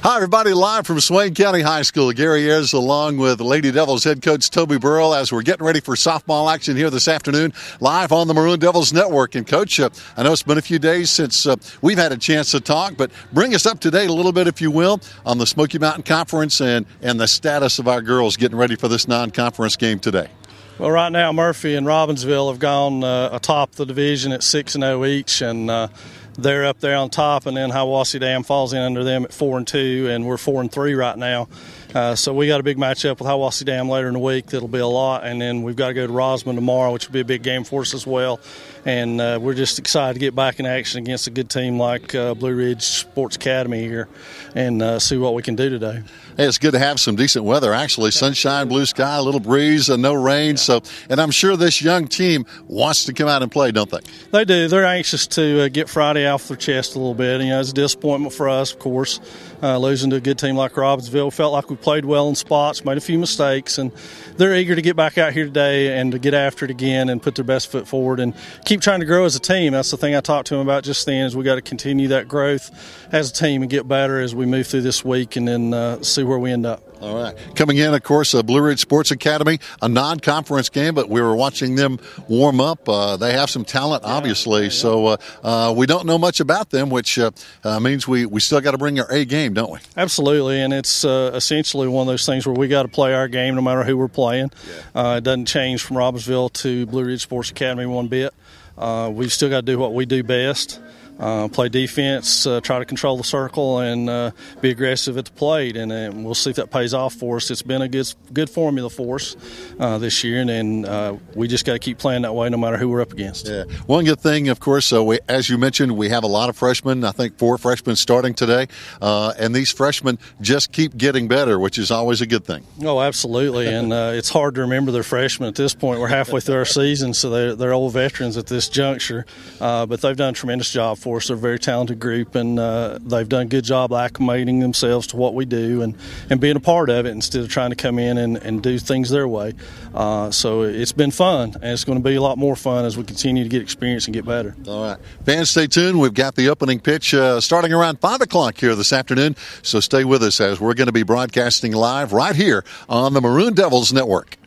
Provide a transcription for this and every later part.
Hi, everybody, live from Swain County High School. Gary Ayers along with Lady Devils head coach Toby Burrell as we're getting ready for softball action here this afternoon, live on the Maroon Devils Network. And, Coach, I know it's been a few days since we've had a chance to talk, but bring us up to date a little bit, if you will, on the Smoky Mountain Conference and the status of our girls getting ready for this non-conference game today. Well, right now, Murphy and Robbinsville have gone atop the division at 6-0 each, and they're up there on top, and then Hiawassee Dam falls in under them at 4-2, and we're 4-3 right now. So we got a big matchup with Hiawassee Dam later in the week. That'll be a lot, and then we've got to go to Rosman tomorrow, which will be a big game for us as well. And we're just excited to get back in action against a good team like Blue Ridge Sports Academy here and see what we can do today. Hey, it's good to have some decent weather, actually. Sunshine, blue sky, a little breeze, and no rain. So, and I'm sure this young team wants to come out and play, don't they? They do. They're anxious to get Friday off their chest a little bit. You know, it's a disappointment for us, of course, losing to a good team like Robbinsville. Felt like we played well in spots, made a few mistakes, and they're eager to get back out here today and to get after it again and put their best foot forward and keep trying to grow as a team. That's the thing I talked to them about just then, is we got to continue that growth as a team and get better as we move through this week and then see where we end up. All right. Coming in, of course, Blue Ridge Sports Academy, a non-conference game, but we were watching them warm up. They have some talent, obviously, so we don't know much about them, which means we still got to bring our A game, don't we? Absolutely, and it's essentially one of those things where we got to play our game no matter who we're playing. It doesn't change from Robbinsville to Blue Ridge Sports Academy one bit. We've still got to do what we do best. Play defense, try to control the circle, and be aggressive at the plate, and we'll see if that pays off for us. It's been a good formula for us this year, and we just got to keep playing that way no matter who we're up against. Yeah. One good thing, of course, as you mentioned, we have a lot of freshmen. I think 4 freshmen starting today, and these freshmen just keep getting better, which is always a good thing. Oh, absolutely, and it's hard to remember they're freshmen at this point. We're halfway through our season, so they're old veterans at this juncture, but they've done a tremendous job for us. They're a very talented group, and they've done a good job acclimating themselves to what we do and being a part of it instead of trying to come in and do things their way. So it's been fun, and it's going to be a lot more fun as we continue to get experience and get better. All right. Fans, stay tuned. We've got the opening pitch starting around 5 o'clock here this afternoon, so stay with us as we're going to be broadcasting live right here on the Maroon Devils Network.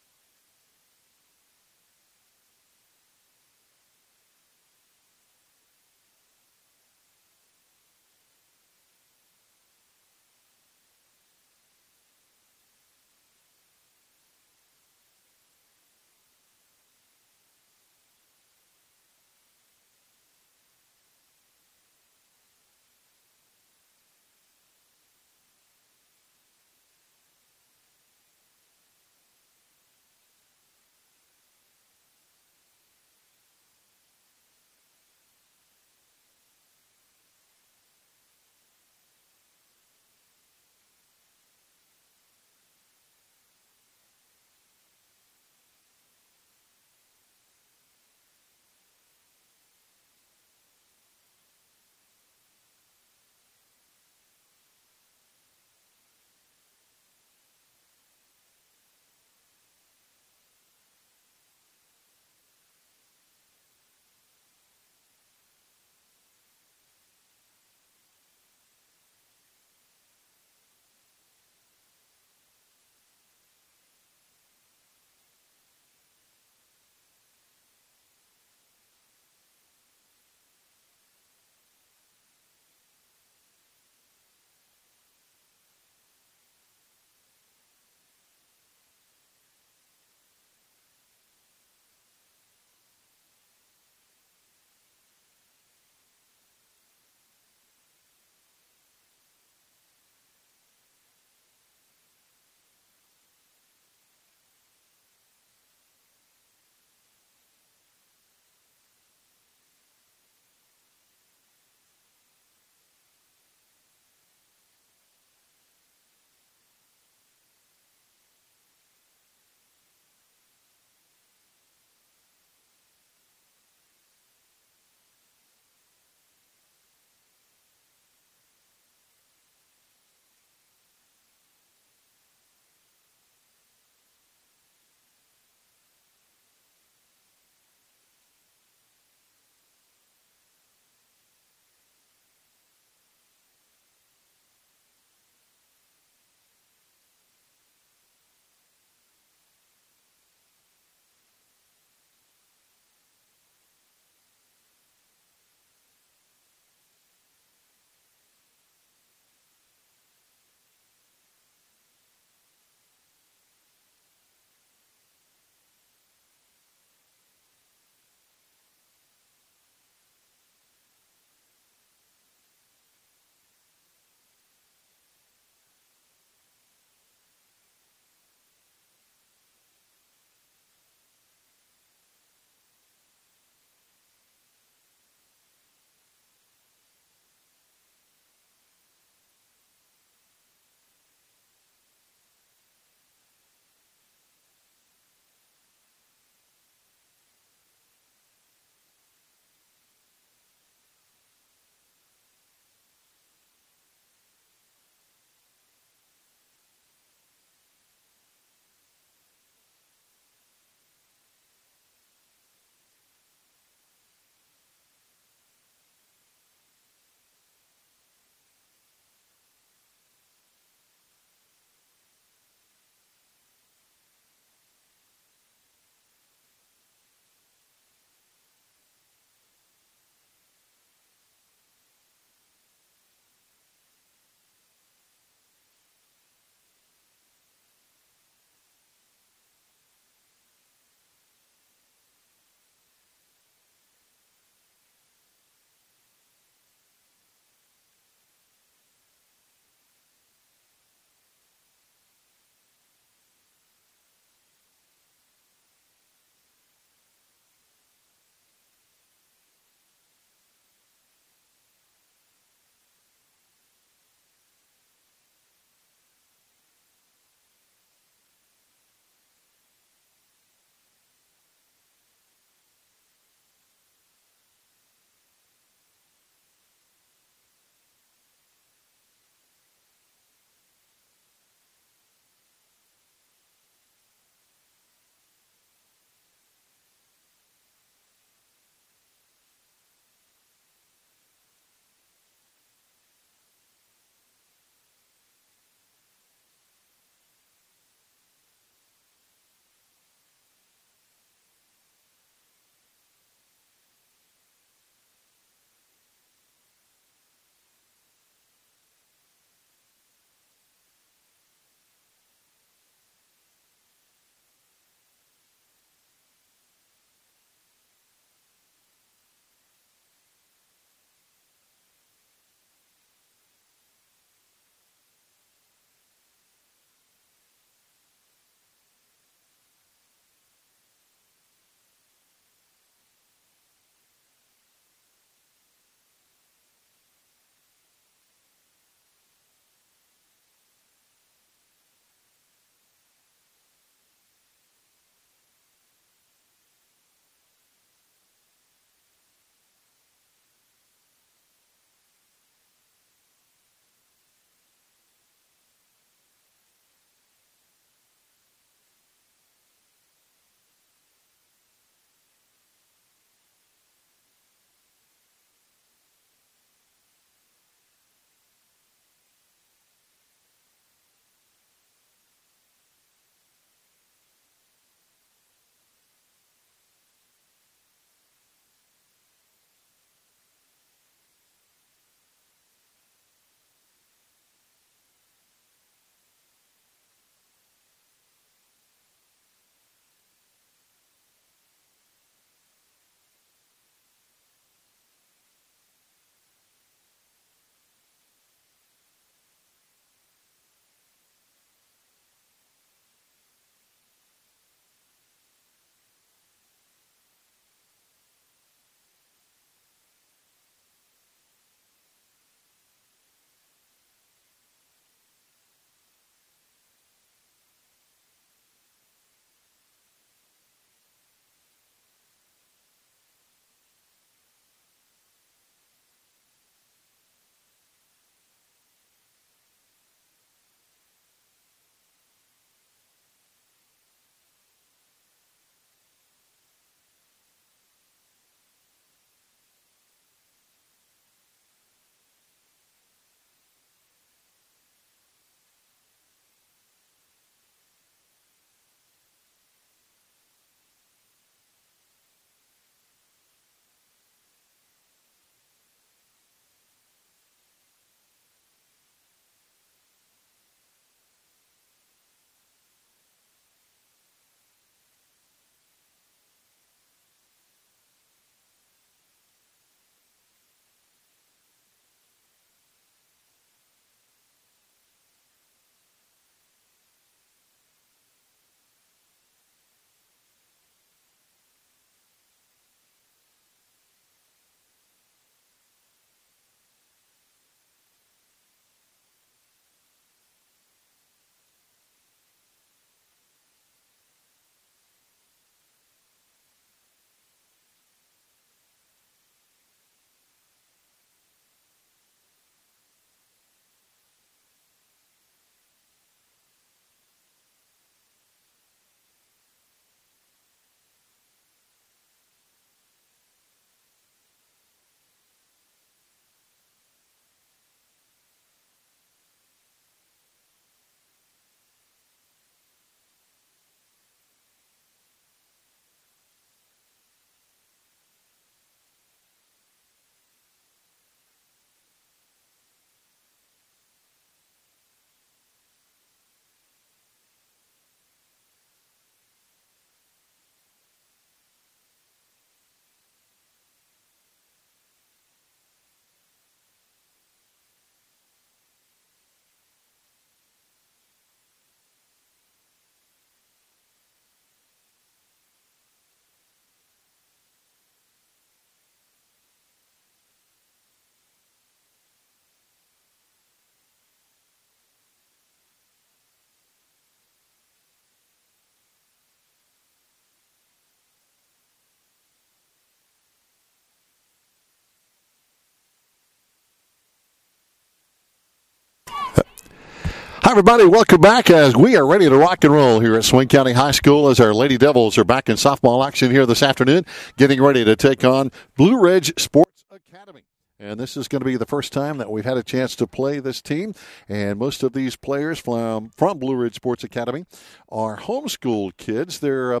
everybody. Welcome back as we are ready to rock and roll here at Swain County High School as our Lady Devils are back in softball action here this afternoon, getting ready to take on Blue Ridge Sports Academy. And this is going to be the first time that we've had a chance to play this team. And most of these players from Blue Ridge Sports Academy are homeschooled kids. They're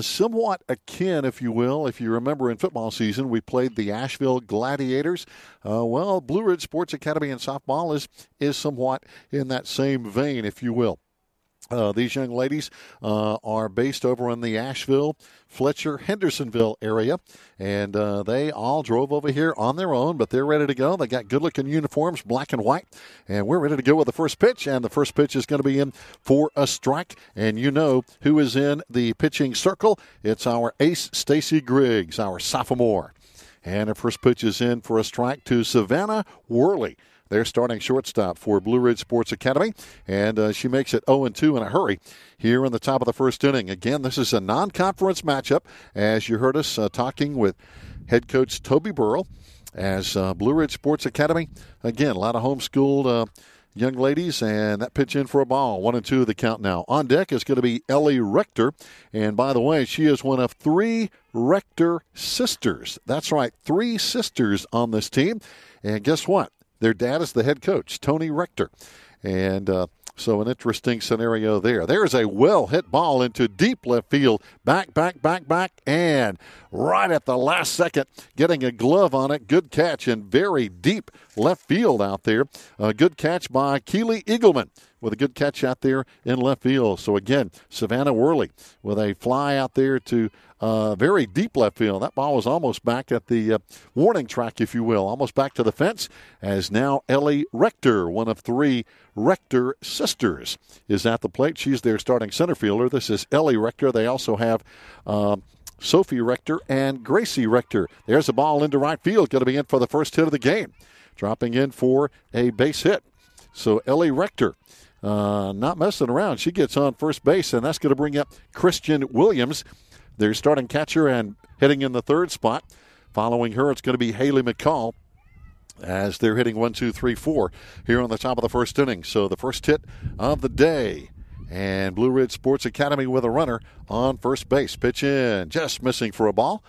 somewhat akin, if you will. If you remember in football season, we played the Asheville Gladiators. Well, Blue Ridge Sports Academy in softball is somewhat in that same vein, if you will. These young ladies are based over in the Asheville, Fletcher, Hendersonville area, and they all drove over here on their own, but they're ready to go. They got good-looking uniforms, black and white, and we're ready to go with the first pitch, and the first pitch is going to be in for a strike, and you know who is in the pitching circle. It's our ace, Stacy Griggs, our sophomore, and her first pitch is in for a strike to Savannah Worley. They're starting shortstop for Blue Ridge Sports Academy, and she makes it 0-2 in a hurry here in the top of the first inning. Again, this is a non-conference matchup, as you heard us talking with head coach Toby Burrell, as Blue Ridge Sports Academy, again, a lot of homeschooled young ladies, and that pitch in for a ball. 1-2 the count now. On deck is going to be Ellie Rector, and by the way, she is one of 3 Rector sisters. That's right, 3 sisters on this team, and guess what? Their dad is the head coach, Tony Rector. And so an interesting scenario there. There's a well-hit ball into deep left field. Back, and right at the last second, getting a glove on it. Good catch in very deep left field out there. A good catch by Keely Eagleman with a good catch out there in left field. So again, Savannah Worley with a fly out there to very deep left field. That ball was almost back at the warning track, if you will, almost back to the fence, as now Ellie Rector, one of 3 Rector sisters, is at the plate. She's their starting center fielder. This is Ellie Rector. They also have Sophie Rector and Gracie Rector. There's a ball into right field, going to be in for the first hit of the game, dropping in for a base hit. So Ellie Rector, not messing around. She gets on first base, and that's going to bring up Christian Williams, their starting catcher, and hitting in the third spot. Following her, it's going to be Haley McCall, as they're hitting 1, 2, 3, 4 here on the top of the first inning. So the first hit of the day, and Blue Ridge Sports Academy with a runner on first base. Pitch in, just missing for a ball.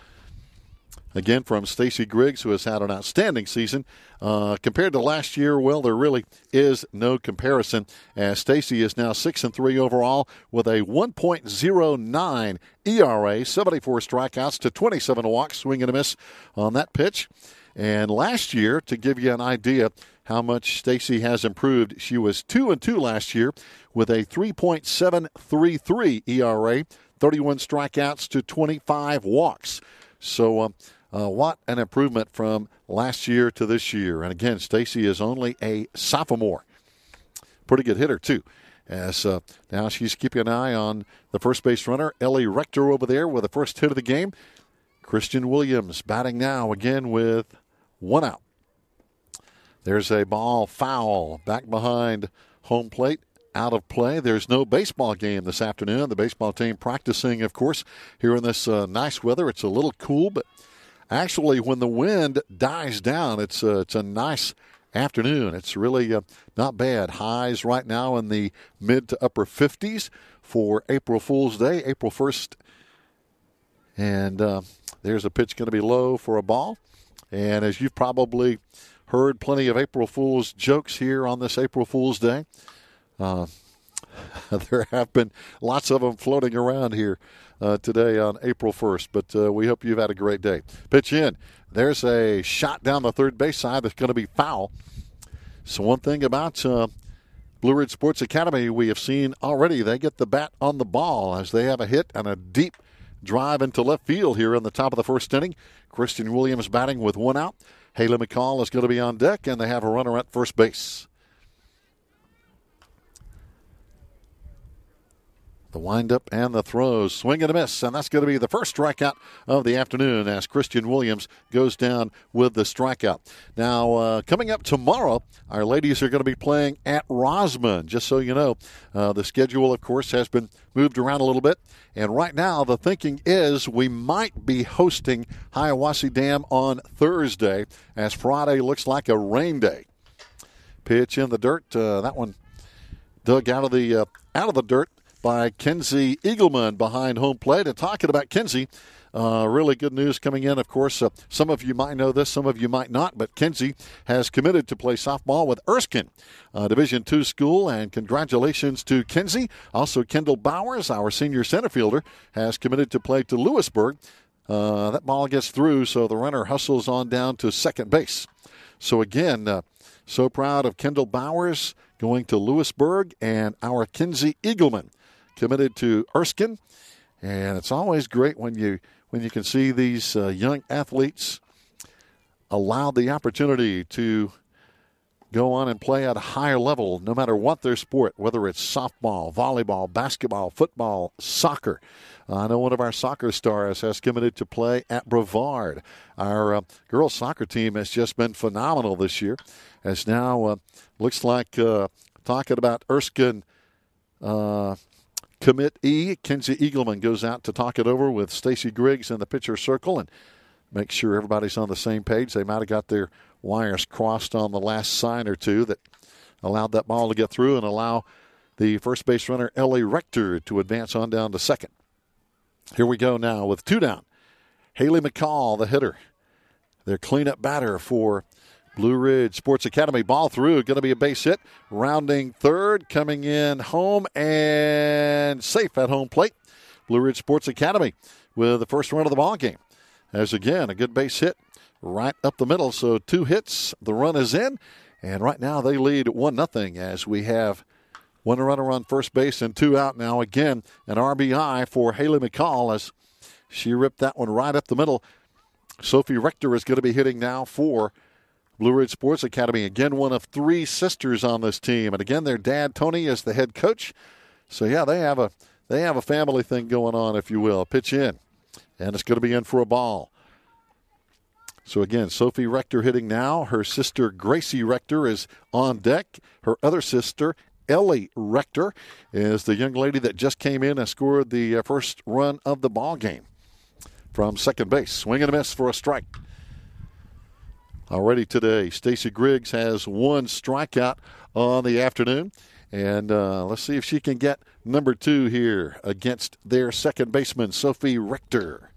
Again, from Stacy Griggs, who has had an outstanding season. Compared to last year, well, there really is no comparison, as Stacy is now 6-3 overall with a 1.09 ERA, 74 strikeouts to 27 walks, swing and a miss on that pitch. And last year, to give you an idea how much Stacy has improved, she was 2-2 last year with a 3.733 ERA, 31 strikeouts to 25 walks. So, what an improvement from last year to this year. And again, Stacy is only a sophomore. Pretty good hitter, too. As now she's keeping an eye on the first base runner, Ellie Rector, over there with the first hit of the game. Christian Williams batting now again with 1 out. There's a ball foul back behind home plate. Out of play. There's no baseball game this afternoon. The baseball team practicing, of course, here in this nice weather. It's a little cool, but actually when the wind dies down, it's a nice afternoon. It's really not bad. Highs right now in the mid to upper 50s for April Fool's Day, April 1st. And there's a pitch going to be low for a ball. And as you've probably heard plenty of April Fool's jokes here on this April Fool's Day, there have been lots of them floating around here today on April 1st, but we hope you've had a great day. Pitch in. There's a shot down the third base side that's going to be foul. So one thing about Blue Ridge Sports Academy we have seen already, they get the bat on the ball as they have a hit and a deep drive into left field here in the top of the first inning. Christian Williams batting with 1 out. Haley McCall is going to be on deck, and they have a runner at first base. The windup and the throws, swing and a miss, and that's going to be the first strikeout of the afternoon as Christian Williams goes down with the strikeout. Now, coming up tomorrow, our ladies are going to be playing at Rosamond. Just so you know, the schedule, of course, has been moved around a little bit, and right now the thinking is we might be hosting Hiawassee Dam on Thursday, as Friday looks like a rain day. Pitch in the dirt, that one dug out of the dirt by Kenzie Eagleman behind home plate. And talking about Kenzie, really good news coming in. Of course, some of you might know this, some of you might not, but Kenzie has committed to play softball with Erskine, Division II school, and congratulations to Kenzie. Also, Kendall Bowers, our senior center fielder, has committed to play to Lewisburg. That ball gets through, so the runner hustles on down to second base. So again, so proud of Kendall Bowers going to Lewisburg, and our Kenzie Eagleman committed to Erskine. And it's always great when you can see these young athletes allowed the opportunity to go on and play at a higher level, no matter what their sport, whether it's softball, volleyball, basketball, football, soccer. I know one of our soccer stars has committed to play at Brevard. Our girls soccer team has just been phenomenal this year. As now looks like talking about Erskine commit E. Kenzie Eagleman goes out to talk it over with Stacy Griggs in the pitcher circle and make sure everybody's on the same page. They might have got their wires crossed on the last sign or two that allowed that ball to get through and allow the first base runner, Ellie Rector, to advance on down to second. Here we go now with two down. Haley McCall, the hitter. Their cleanup batter for Blue Ridge Sports Academy. Ball through, going to be a base hit. Rounding third, coming in home and safe at home plate. Blue Ridge Sports Academy with the first run of the ball game. As again, a good base hit right up the middle. So 2 hits, the run is in. And right now they lead 1-0 as we have one runner on first base and 2 out now. Again, an RBI for Haley McCall as she ripped that one right up the middle. Sophie Rector is going to be hitting now for Blue Ridge Sports Academy. Again, one of 3 sisters on this team. And again, their dad, Tony, is the head coach. So, yeah, they have a family thing going on, if you will. Pitch in. And it's going to be in for a ball. So, again, Sophie Rector hitting now. Her sister, Gracie Rector, is on deck. Her other sister, Ellie Rector, is the young lady that just came in and scored the first run of the ball game from second base. Swing and a miss for a strike. Already today, Stacy Griggs has 1 strikeout on the afternoon. And let's see if she can get number 2 here against their second baseman, Sophie Rector.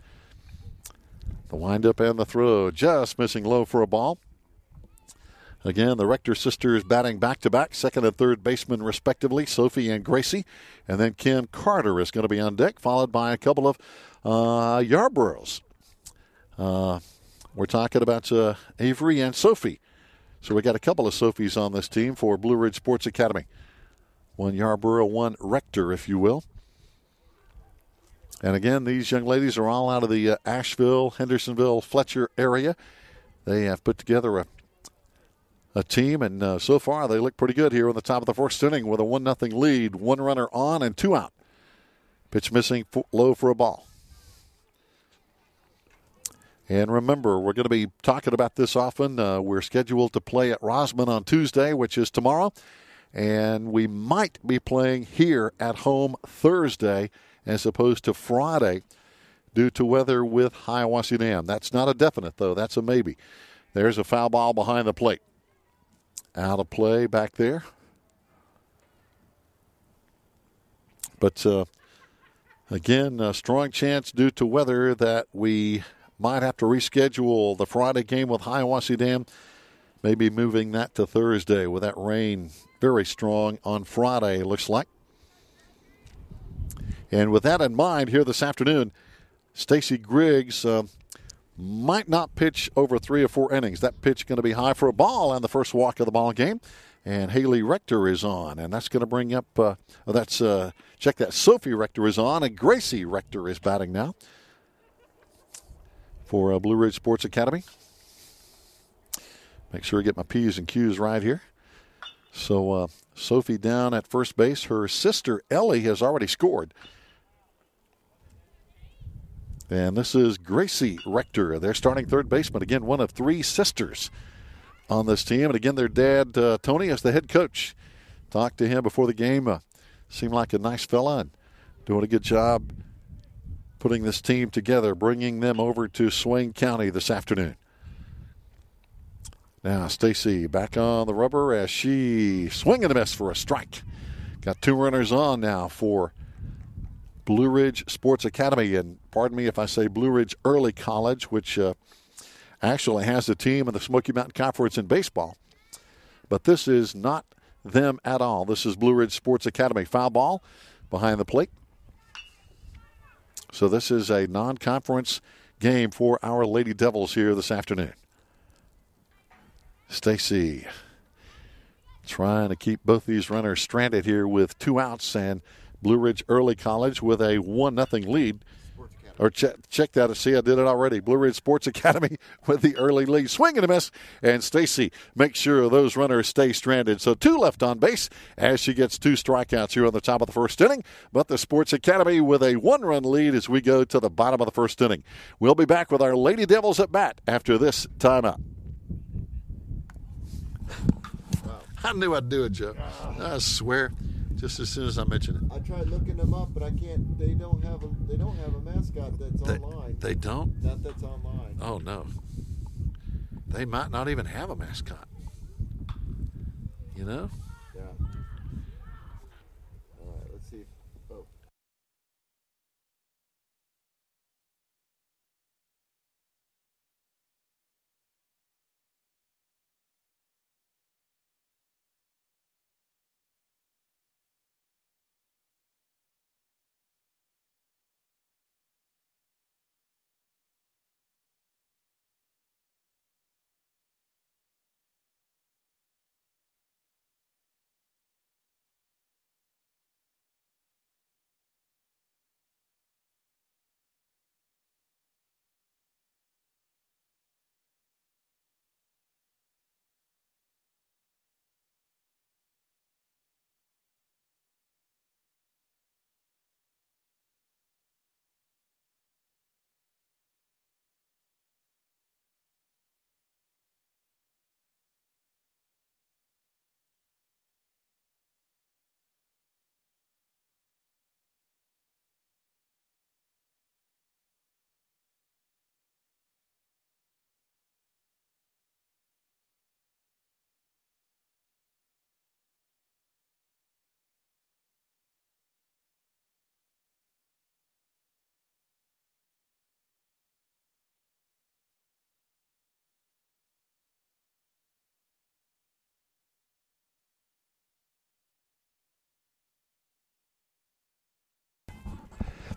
The windup and the throw just missing low for a ball. Again, the Rector sisters batting back-to-back, second and third baseman respectively, Sophie and Gracie. And then Kim Carter is going to be on deck, followed by a couple of Yarboroughs. We're talking about Avery and Sophie. So we got a couple of Sophies on this team for Blue Ridge Sports Academy. 1 Yarborough, 1 Rector, if you will. And again, these young ladies are all out of the Asheville, Hendersonville, Fletcher area. They have put together a team, and so far they look pretty good here on the top of the first inning with a 1-0 lead. 1 runner on and 2 out. Pitch missing low for a ball. And remember, we're going to be talking about this often. We're scheduled to play at Rosman on Tuesday, which is tomorrow. And we might be playing here at home Thursday as opposed to Friday due to weather with Hiawassee Dam. That's not a definite, though. That's a maybe. There's a foul ball behind the plate. Out of play back there. But, again, a strong chance due to weather that we might have to reschedule the Friday game with Hiawassee Dam. Maybe moving that to Thursday with that rain very strong on Friday, it looks like. And with that in mind, here this afternoon, Stacy Griggs might not pitch over 3 or 4 innings. That pitch going to be high for a ball on the first walk of the ball game. And Haley Rector is on, and that's going to bring up, check that, Sophie Rector is on, and Gracie Rector is batting now for Blue Ridge Sports Academy. Make sure I get my P's and Q's right here. So Sophie down at first base. Her sister Ellie has already scored. And this is Gracie Rector. They're starting third baseman. Again, one of 3 sisters on this team. And again, their dad, Tony, is the head coach. Talked to him before the game. Seemed like a nice fella and doing a good job putting this team together, bringing them over to Swain County this afternoon. Now, Stacy back on the rubber as she swing and a miss for a strike. Got 2 runners on now for Blue Ridge Sports Academy. And pardon me if I say Blue Ridge Early College, which actually has a team in the Smoky Mountain Conference in baseball. But this is not them at all. This is Blue Ridge Sports Academy. Foul ball behind the plate. So this is a non-conference game for our Lady Devils here this afternoon. Stacy trying to keep both these runners stranded here with 2 outs, and Blue Ridge Early College with a 1-0 lead. Or check that. See, I did it already. Blue Ridge Sports Academy with the early lead. Swing and a miss. And Stacy makes sure those runners stay stranded. So 2 left on base as she gets 2 strikeouts here on the top of the first inning. But the Sports Academy with a 1-run lead as we go to the bottom of the first inning. We'll be back with our Lady Devils at bat after this timeout. Wow. I knew I'd do it, Joe. I swear. Just as soon as I mention it. I tried looking them up, but I can't. They don't have a mascot that's online. They don't? Not that's online. Oh no. They might not even have a mascot. You know? Yeah. All right. Let's see. Oh.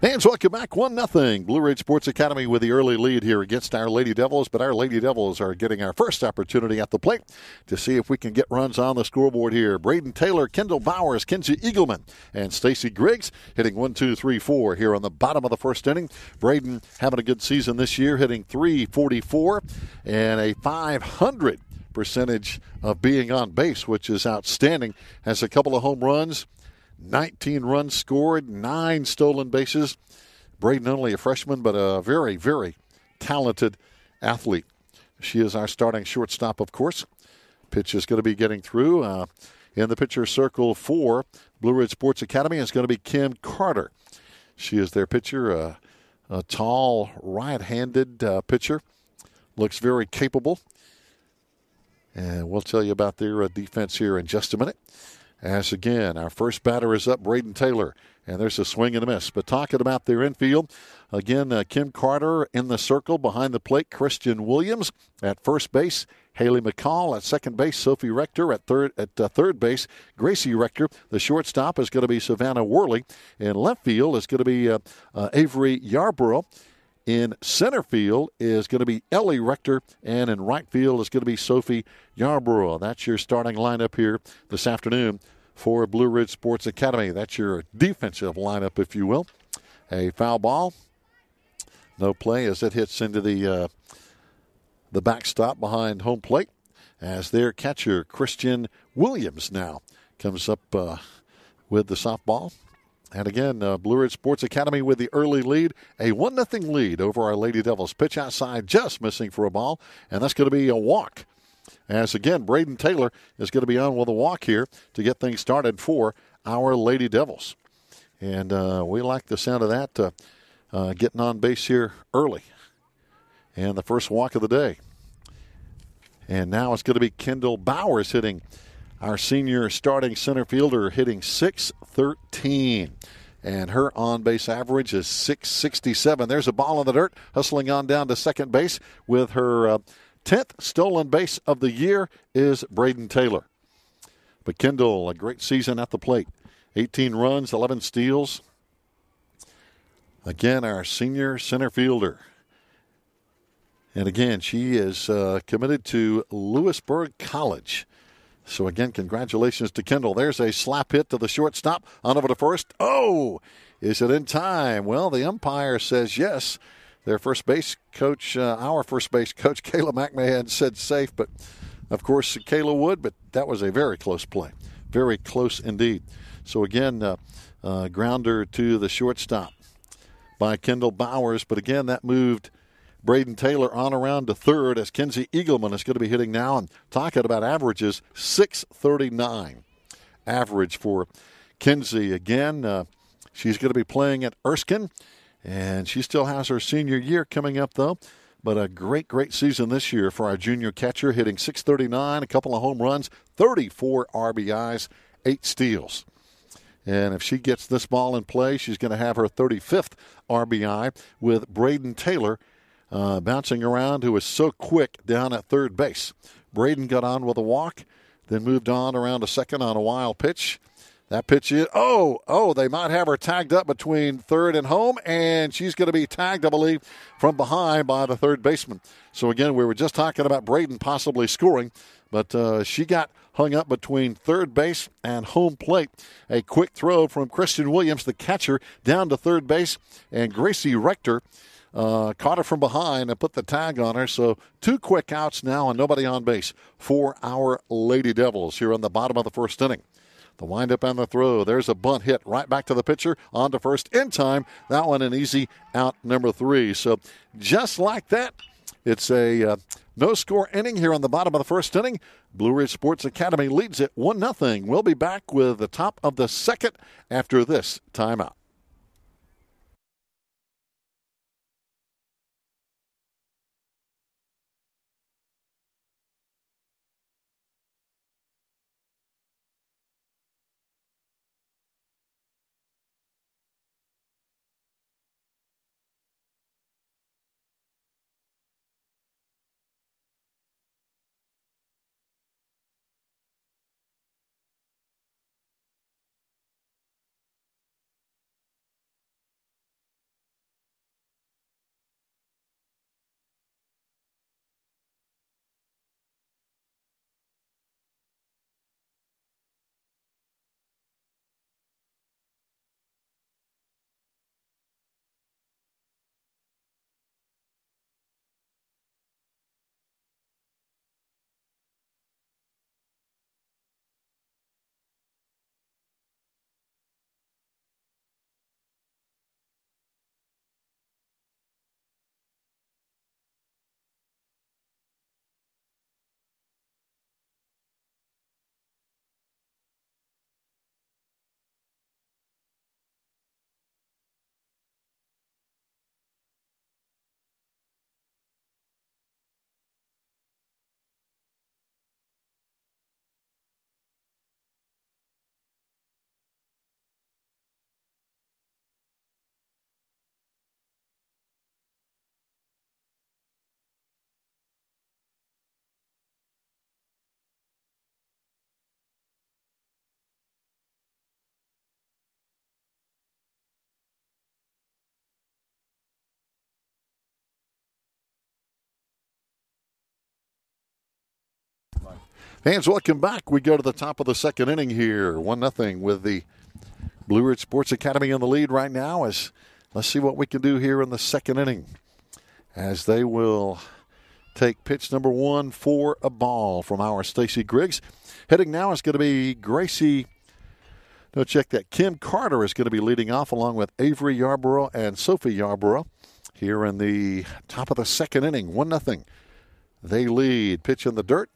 And welcome back, 1-0. Blue Ridge Sports Academy with the early lead here against our Lady Devils. But our Lady Devils are getting our first opportunity at the plate to see if we can get runs on the scoreboard here. Braden Taylor, Kendall Bowers, Kenzie Eagleman, and Stacy Griggs hitting 1, 2, 3, 4 here on the bottom of the first inning. Braden having a good season this year, hitting .344 and a .500 percentage of being on base, which is outstanding. Has a couple of home runs. 19 runs scored, 9 stolen bases. Braden, only a freshman, but a very, very talented athlete. She is our starting shortstop, of course. Pitch is going to be getting through. In the pitcher circle for Blue Ridge Sports Academy is going to be Kim Carter. She is their pitcher, a tall, right-handed pitcher. Looks very capable. And we'll tell you about their defense here in just a minute. As again, our first batter is up, Braden Taylor, and there's a swing and a miss. But talking about their infield, again, Kim Carter in the circle behind the plate, Christian Williams at first base, Haley McCall at second base, Sophie Rector at third base, Gracie Rector. The shortstop is going to be Savannah Worley. In left field is going to be Avery Yarborough. In center field is going to be Ellie Rector, and in right field is going to be Sophie Yarborough. That's your starting lineup here this afternoon for Blue Ridge Sports Academy. That's your defensive lineup, if you will. A foul ball. No play as it hits into the backstop behind home plate, as their catcher, Christian Williams, now comes up with the softball. And again, Blue Ridge Sports Academy with the early lead, a 1-0 lead over our Lady Devils. Pitch outside, just missing for a ball, and that's going to be a walk. As again, Braden Taylor is going to be on with a walk here to get things started for our Lady Devils. And we like the sound of that, getting on base here early. And the first walk of the day. And now it's going to be Kendall Bowers hitting our senior starting center fielder, hitting .613. And her on-base average is .667. There's a ball in the dirt, hustling on down to second base with her 10th stolen base of the year is Braden Taylor. But Kendall, a great season at the plate. 18 runs, 11 steals. Again, our senior center fielder. And again, she is committed to Lewisburg College. So again, congratulations to Kendall. There's a slap hit to the shortstop. On over to first. Oh, is it in time? Well, the umpire says yes. Their first base coach, our first base coach, Kayla McMahon, said safe, but of course Kayla would, but that was a very close play. Very close indeed. So again, grounder to the shortstop by Kendall Bowers, but again, that moved Braden Taylor on around to third as Kenzie Eagleman is going to be hitting now. And talking about averages, .639 average for Kenzie. Again, she's going to be playing at Erskine, and she still has her senior year coming up, though. But a great, great season this year for our junior catcher, hitting .639, a couple of home runs, 34 RBIs, 8 steals. And if she gets this ball in play, she's going to have her 35th RBI with Braden Taylor bouncing around, who was so quick down at third base. Braden got on with a walk, then moved on around to second on a wild pitch. That pitch is, they might have her tagged up between third and home, and she's going to be tagged, I believe, from behind by the third baseman. So again, we were just talking about Braden possibly scoring, but she got hung up between third base and home plate. A quick throw from Christian Williams, the catcher, down to third base, and Gracie Rector caught her from behind and put the tag on her. So 2 quick outs now and nobody on base for our Lady Devils here in the bottom of the first inning. The windup and the throw. There's a bunt hit right back to the pitcher. On to first in time. That one an easy out, number 3. So just like that, it's a no-score inning here on the bottom of the first inning. Blue Ridge Sports Academy leads it 1-0. We'll be back with the top of the second after this timeout. Fans, welcome back. We go to the top of the second inning here. 1-0 with the Blue Ridge Sports Academy in the lead right now. Let's see what we can do here in the second inning as they will take pitch number 1 for a ball from our Stacy Griggs. Heading now is going to be Gracie. No, check that. Kim Carter is going to be leading off along with Avery Yarborough and Sophie Yarborough here in the top of the second inning. 1-0. They lead. Pitch in the dirt.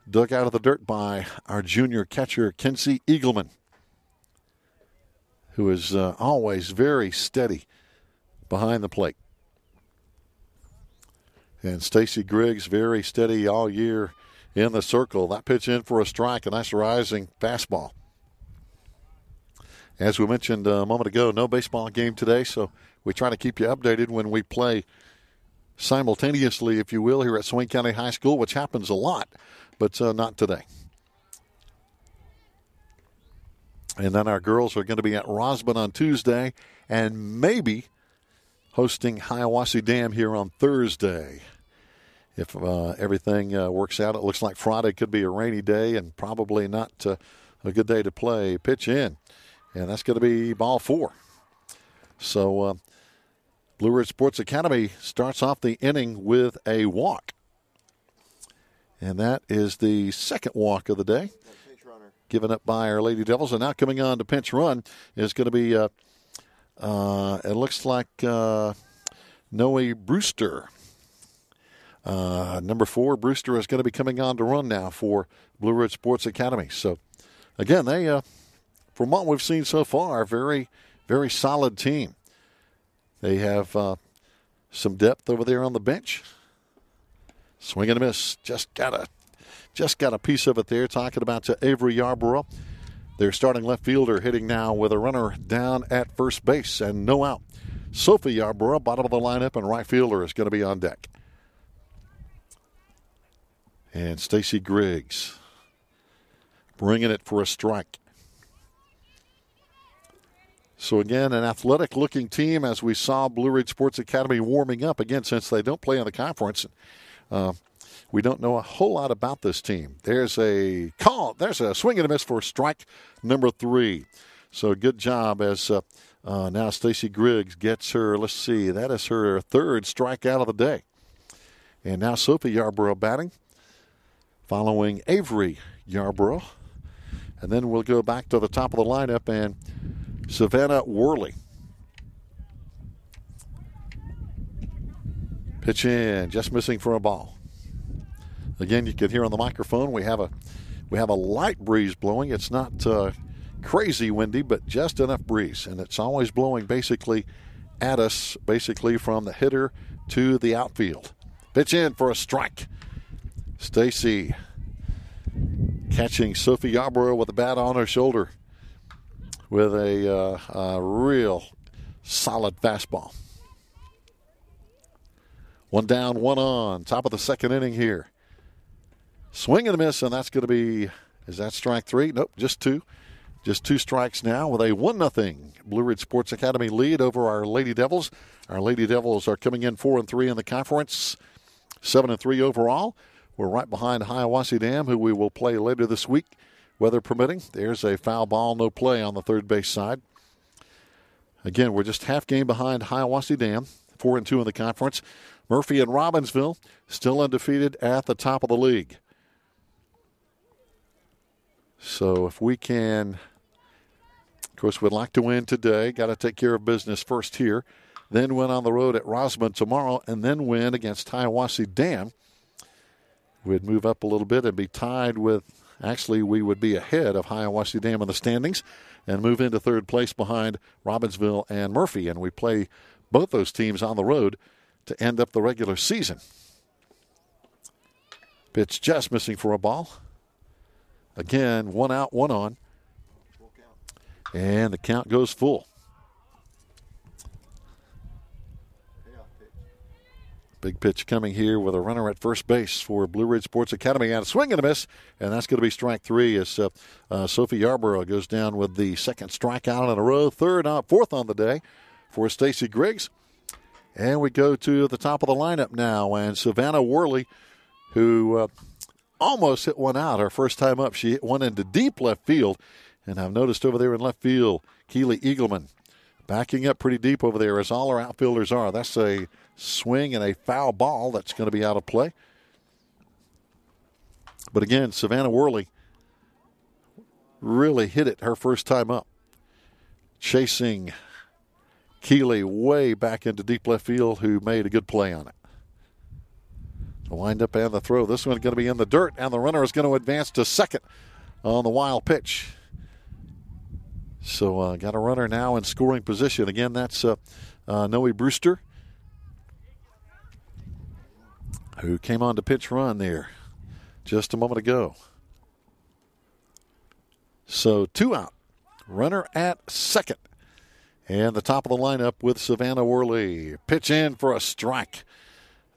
Dug out of the dirt by our junior catcher, Kenzie Eagleman, who is always very steady behind the plate. And Stacy Griggs, very steady all year in the circle. That pitch in for a strike, a nice rising fastball. As we mentioned a moment ago, no baseball game today, so we try to keep you updated when we play simultaneously, if you will, here at Swain County High School, which happens a lot, but not today. And then our girls are going to be at Rosman on Tuesday and maybe hosting Hiawassee Dam here on Thursday. If everything works out, it looks like Friday could be a rainy day and probably not a good day to play. Pitch in, and that's going to be ball 4. So Blue Ridge Sports Academy starts off the inning with a walk. And that is the second walk of the day, given up by our Lady Devils. And now coming on to pinch run is going to be, it looks like Noe Brewster. Number 4, Brewster, is going to be coming on to run now for Blue Ridge Sports Academy. So, again, they, from what we've seen so far, very, very solid team. They have some depth over there on the bench. Swing and a miss. Just got a piece of it there. Talking about Avery Yarborough. Their starting left fielder hitting now with a runner down at first base and no out. Sophie Yarborough, bottom of the lineup, and right fielder is going to be on deck. And Stacy Griggs bringing it for a strike. So again, an athletic-looking team, as we saw Blue Ridge Sports Academy warming up. Again, since they don't play in the conference, we don't know a whole lot about this team. There's a call. There's a swing and a miss for strike number 3. So good job as now Stacy Griggs gets her, let's see, that is her 3rd strikeout of the day. And now Sophie Yarborough batting, following Avery Yarborough. And then we'll go back to the top of the lineup and Savannah Worley. Pitch in, just missing for a ball. Again, you can hear on the microphone we have a light breeze blowing. It's not crazy windy, but just enough breeze, and it's always blowing basically at us, basically from the hitter to the outfield. Pitch in for a strike. Stacy catching Sophie Yarborough with a bat on her shoulder with a real solid fastball. 1 down, 1 on. Top of the second inning here. Swing and a miss, and that's going to be, is that strike 3? Nope, just 2. Just 2 strikes now with a 1-0 Blue Ridge Sports Academy lead over our Lady Devils. Our Lady Devils are coming in 4-3 in the conference, 7-3 overall. We're right behind Hiawassee Dam, who we will play later this week, weather permitting. There's a foul ball, no play on the third base side. Again, we're just half game behind Hiawassee Dam, 4-2 in the conference. Murphy and Robbinsville still undefeated at the top of the league. So if we can, of course, we'd like to win today. Got to take care of business first here. Then win on the road at Rosman tomorrow, and then win against Hiawassee Dam. We'd move up a little bit and be tied with, actually, we would be ahead of Hiawassee Dam in the standings and move into third place behind Robbinsville and Murphy. And we play both those teams on the road to end up the regular season. Pitch just missing for a ball. Again, 1 out, 1 on. And the count goes full. Big pitch coming here with a runner at first base for Blue Ridge Sports Academy. And a swing and a miss, and that's going to be strike 3 as Sophie Yarborough goes down with the second strikeout in a row. 4th on the day for Stacy Griggs. And we go to the top of the lineup now, and Savannah Worley, who almost hit one out her first time up. She hit one into deep left field, and I've noticed over there in left field, Keely Eagleman backing up pretty deep over there, as all our outfielders are. That's a swing and a foul ball that's going to be out of play. But again, Savannah Worley really hit it her first time up, chasing Keely way back into deep left field, who made a good play on it. The windup and the throw. This one's going to be in the dirt, and the runner is going to advance to second on the wild pitch. So got a runner now in scoring position. Again, that's Noe Brewster, who came on to pitch run there. just a moment ago. So 2 out. Runner at second. And the top of the lineup with Savannah Worley. Pitch in for a strike.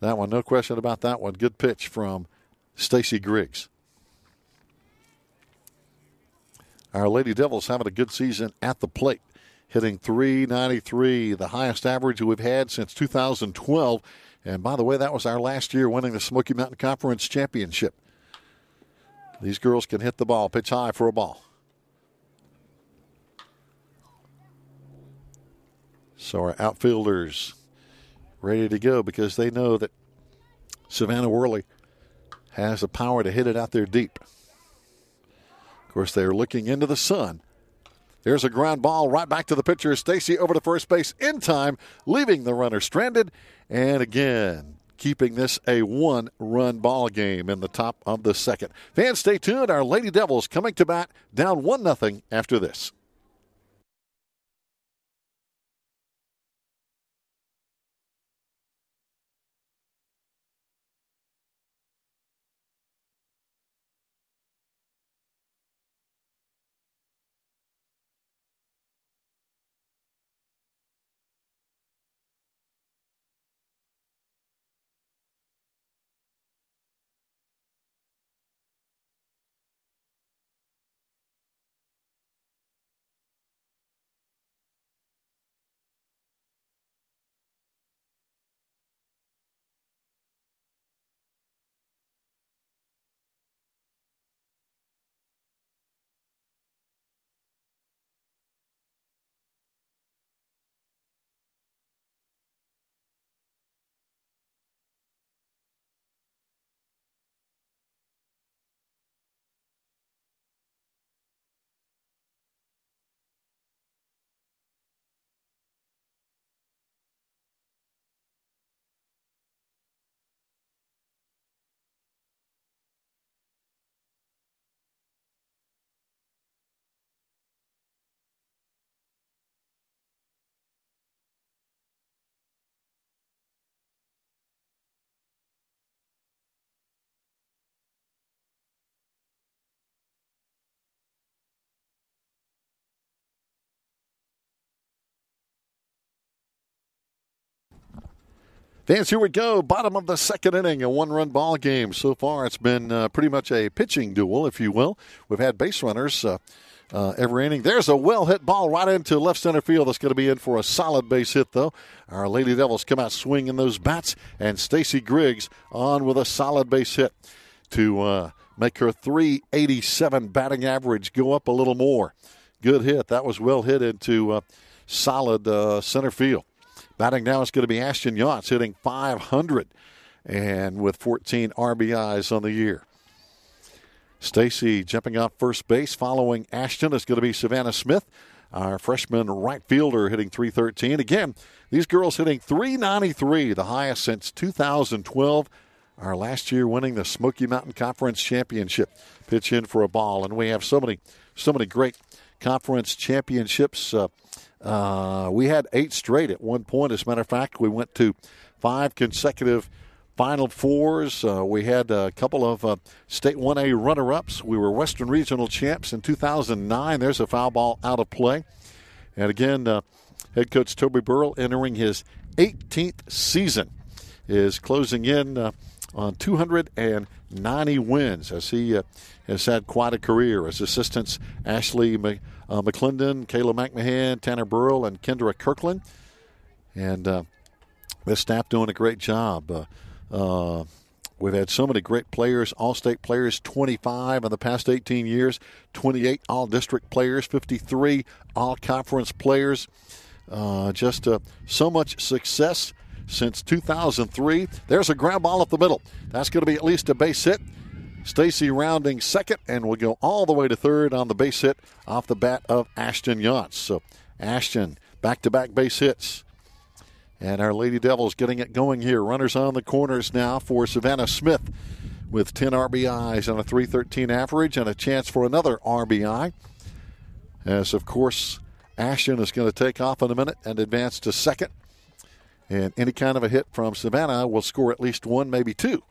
That one, no question about that one. Good pitch from Stacy Griggs. Our Lady Devils having a good season at the plate, hitting .393, the highest average we've had since 2012. And by the way, that was our last year winning the Smoky Mountain Conference Championship. These girls can hit the ball, pitch high for a ball. So our outfielders ready to go because they know that Savannah Worley has the power to hit it out there deep. Of course, they're looking into the sun. There's a ground ball right back to the pitcher. Stacy over to first base in time, leaving the runner stranded. And again, keeping this a one-run ball game in the top of the second. Fans, stay tuned. Our Lady Devils coming to bat down 1-0 after this. Fans, here we go. Bottom of the second inning, a one-run ball game. So far, it's been pretty much a pitching duel, if you will. We've had base runners every inning. There's a well-hit ball right into left center field. That's going to be in for a solid base hit, though. Our Lady Devils come out swinging those bats, and Stacy Griggs on with a solid base hit to make her .387 batting average go up a little more. Good hit. That was well hit into solid center field. Batting now is going to be Ashton Yachts, hitting .500 and with 14 RBIs on the year. Stacy jumping off first base following Ashton is going to be Savannah Smith, our freshman right fielder, hitting .313. Again, these girls hitting .393, the highest since 2012. Our last year winning the Smoky Mountain Conference Championship. Pitch in for a ball, and we have so many great conference championships. We had 8 straight at one point. As a matter of fact, we went to 5 consecutive Final Fours. We had a couple of State 1A runner-ups. We were Western Regional champs in 2009. There's a foul ball out of play. And again, head coach Toby Burrell, entering his 18th season, is closing in on 290 wins as he has had quite a career. As assistants, Ashley McClendon, Kayla McMahon, Tanner Burrell, and Kendra Kirkland. And this staff doing a great job. We've had so many great players, all-state players, 25 in the past 18 years, 28 all-district players, 53 all-conference players. Just so much success since 2003. There's a ground ball up the middle. That's going to be at least a base hit. Stacy rounding second, and we'll go all the way to third on the base hit off the bat of Ashton Yachts. So Ashton, back-to-back base hits. And our Lady Devils getting it going here. Runners on the corners now for Savannah Smith with 10 RBIs and a .313 average and a chance for another RBI. As, of course, Ashton is going to take off in a minute and advance to second. And any kind of a hit from Savannah will score at least one, maybe two.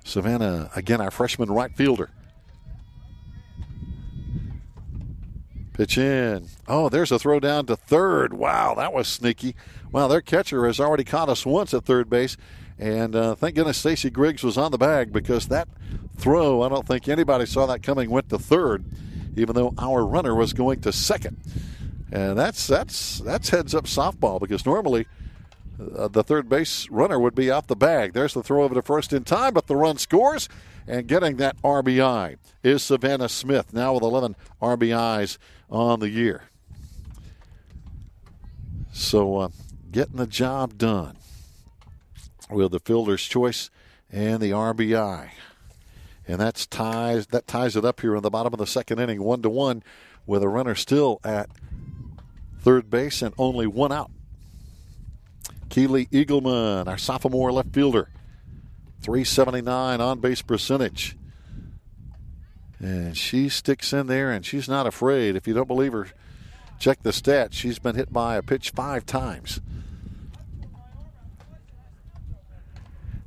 Savannah, again, our freshman right fielder. Pitch in. Oh, there's a throw down to third. Wow, that was sneaky. Well, their catcher has already caught us once at third base. And thank goodness Stacy Griggs was on the bag, because that throw, I don't think anybody saw that coming, went to third, even though our runner was going to second. And that's heads up softball, because normally the third base runner would be off the bag. There's the throw over to first in time, but the run scores. And getting that RBI is Savannah Smith, now with 11 RBIs on the year. So getting the job done with the fielder's choice and the RBI. And that ties it up here in the bottom of the second inning, 1-1, with a runner still at third base and only one out. Keely Eagleman, our sophomore left fielder, .379 on-base percentage. And she sticks in there, and she's not afraid. If you don't believe her, check the stats. She's been hit by a pitch 5 times.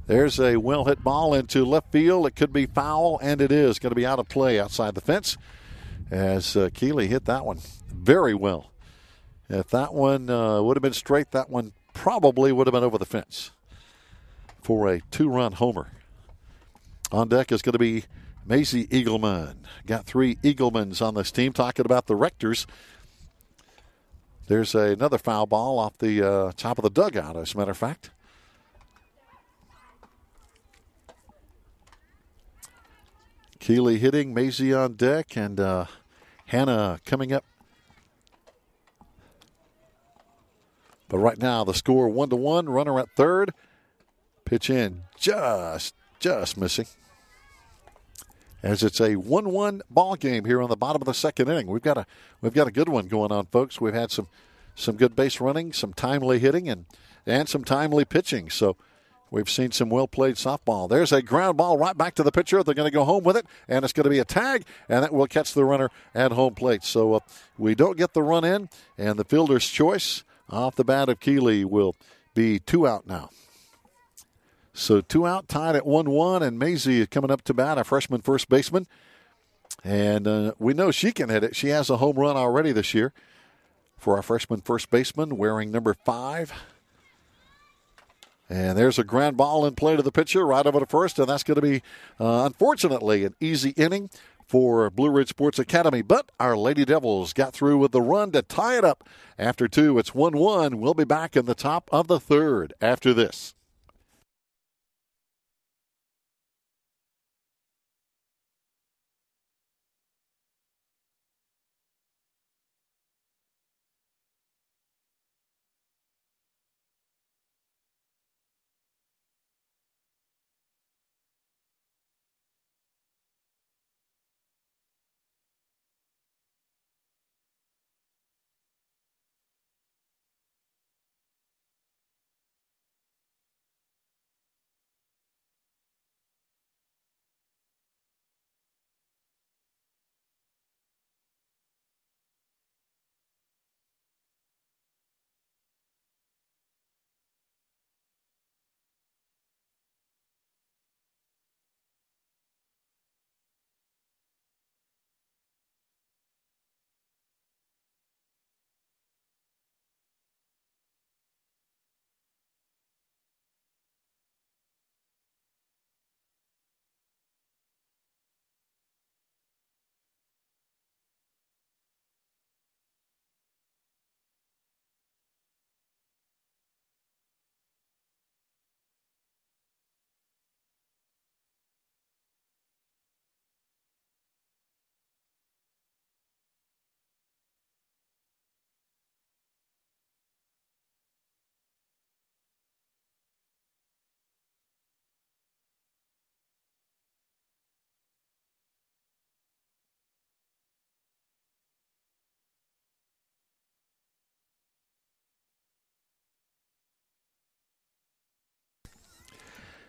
There's a well-hit ball into left field. It could be foul, and it is going to be out of play outside the fence, as Keely hit that one very well. If that one would have been straight, that one probably would have been over the fence for a 2-run homer. On deck is going to be Maisie Eagleman. Got 3 Eaglemans on this team. Talking about the Rectors, there's another foul ball off the top of the dugout, as a matter of fact. Keely hitting, Maisie on deck, and Hannah coming up. But right now, the score 1-1. Runner at third. Pitch in, just missing. As it's a 1-1 ball game here on the bottom of the second inning. We've got a good one going on, folks. We've had some good base running, some timely hitting, and some timely pitching. So we've seen some well-played softball. There's a ground ball right back to the pitcher. They're going to go home with it, and it's going to be a tag, and that will catch the runner at home plate. So we don't get the run in, and the fielder's choice off the bat of Keely will be 2 out now. So 2 out, tied at 1-1, and Maisie is coming up to bat, a freshman first baseman. And we know she can hit it. She has a home run already this year for our freshman first baseman, wearing number 5. And there's a ground ball in play to the pitcher, right over to first, and that's going to be, unfortunately, an easy inning for Blue Ridge Sports Academy. But our Lady Devils got through with the run to tie it up after 2. It's 1-1. We'll be back in the top of the third after this.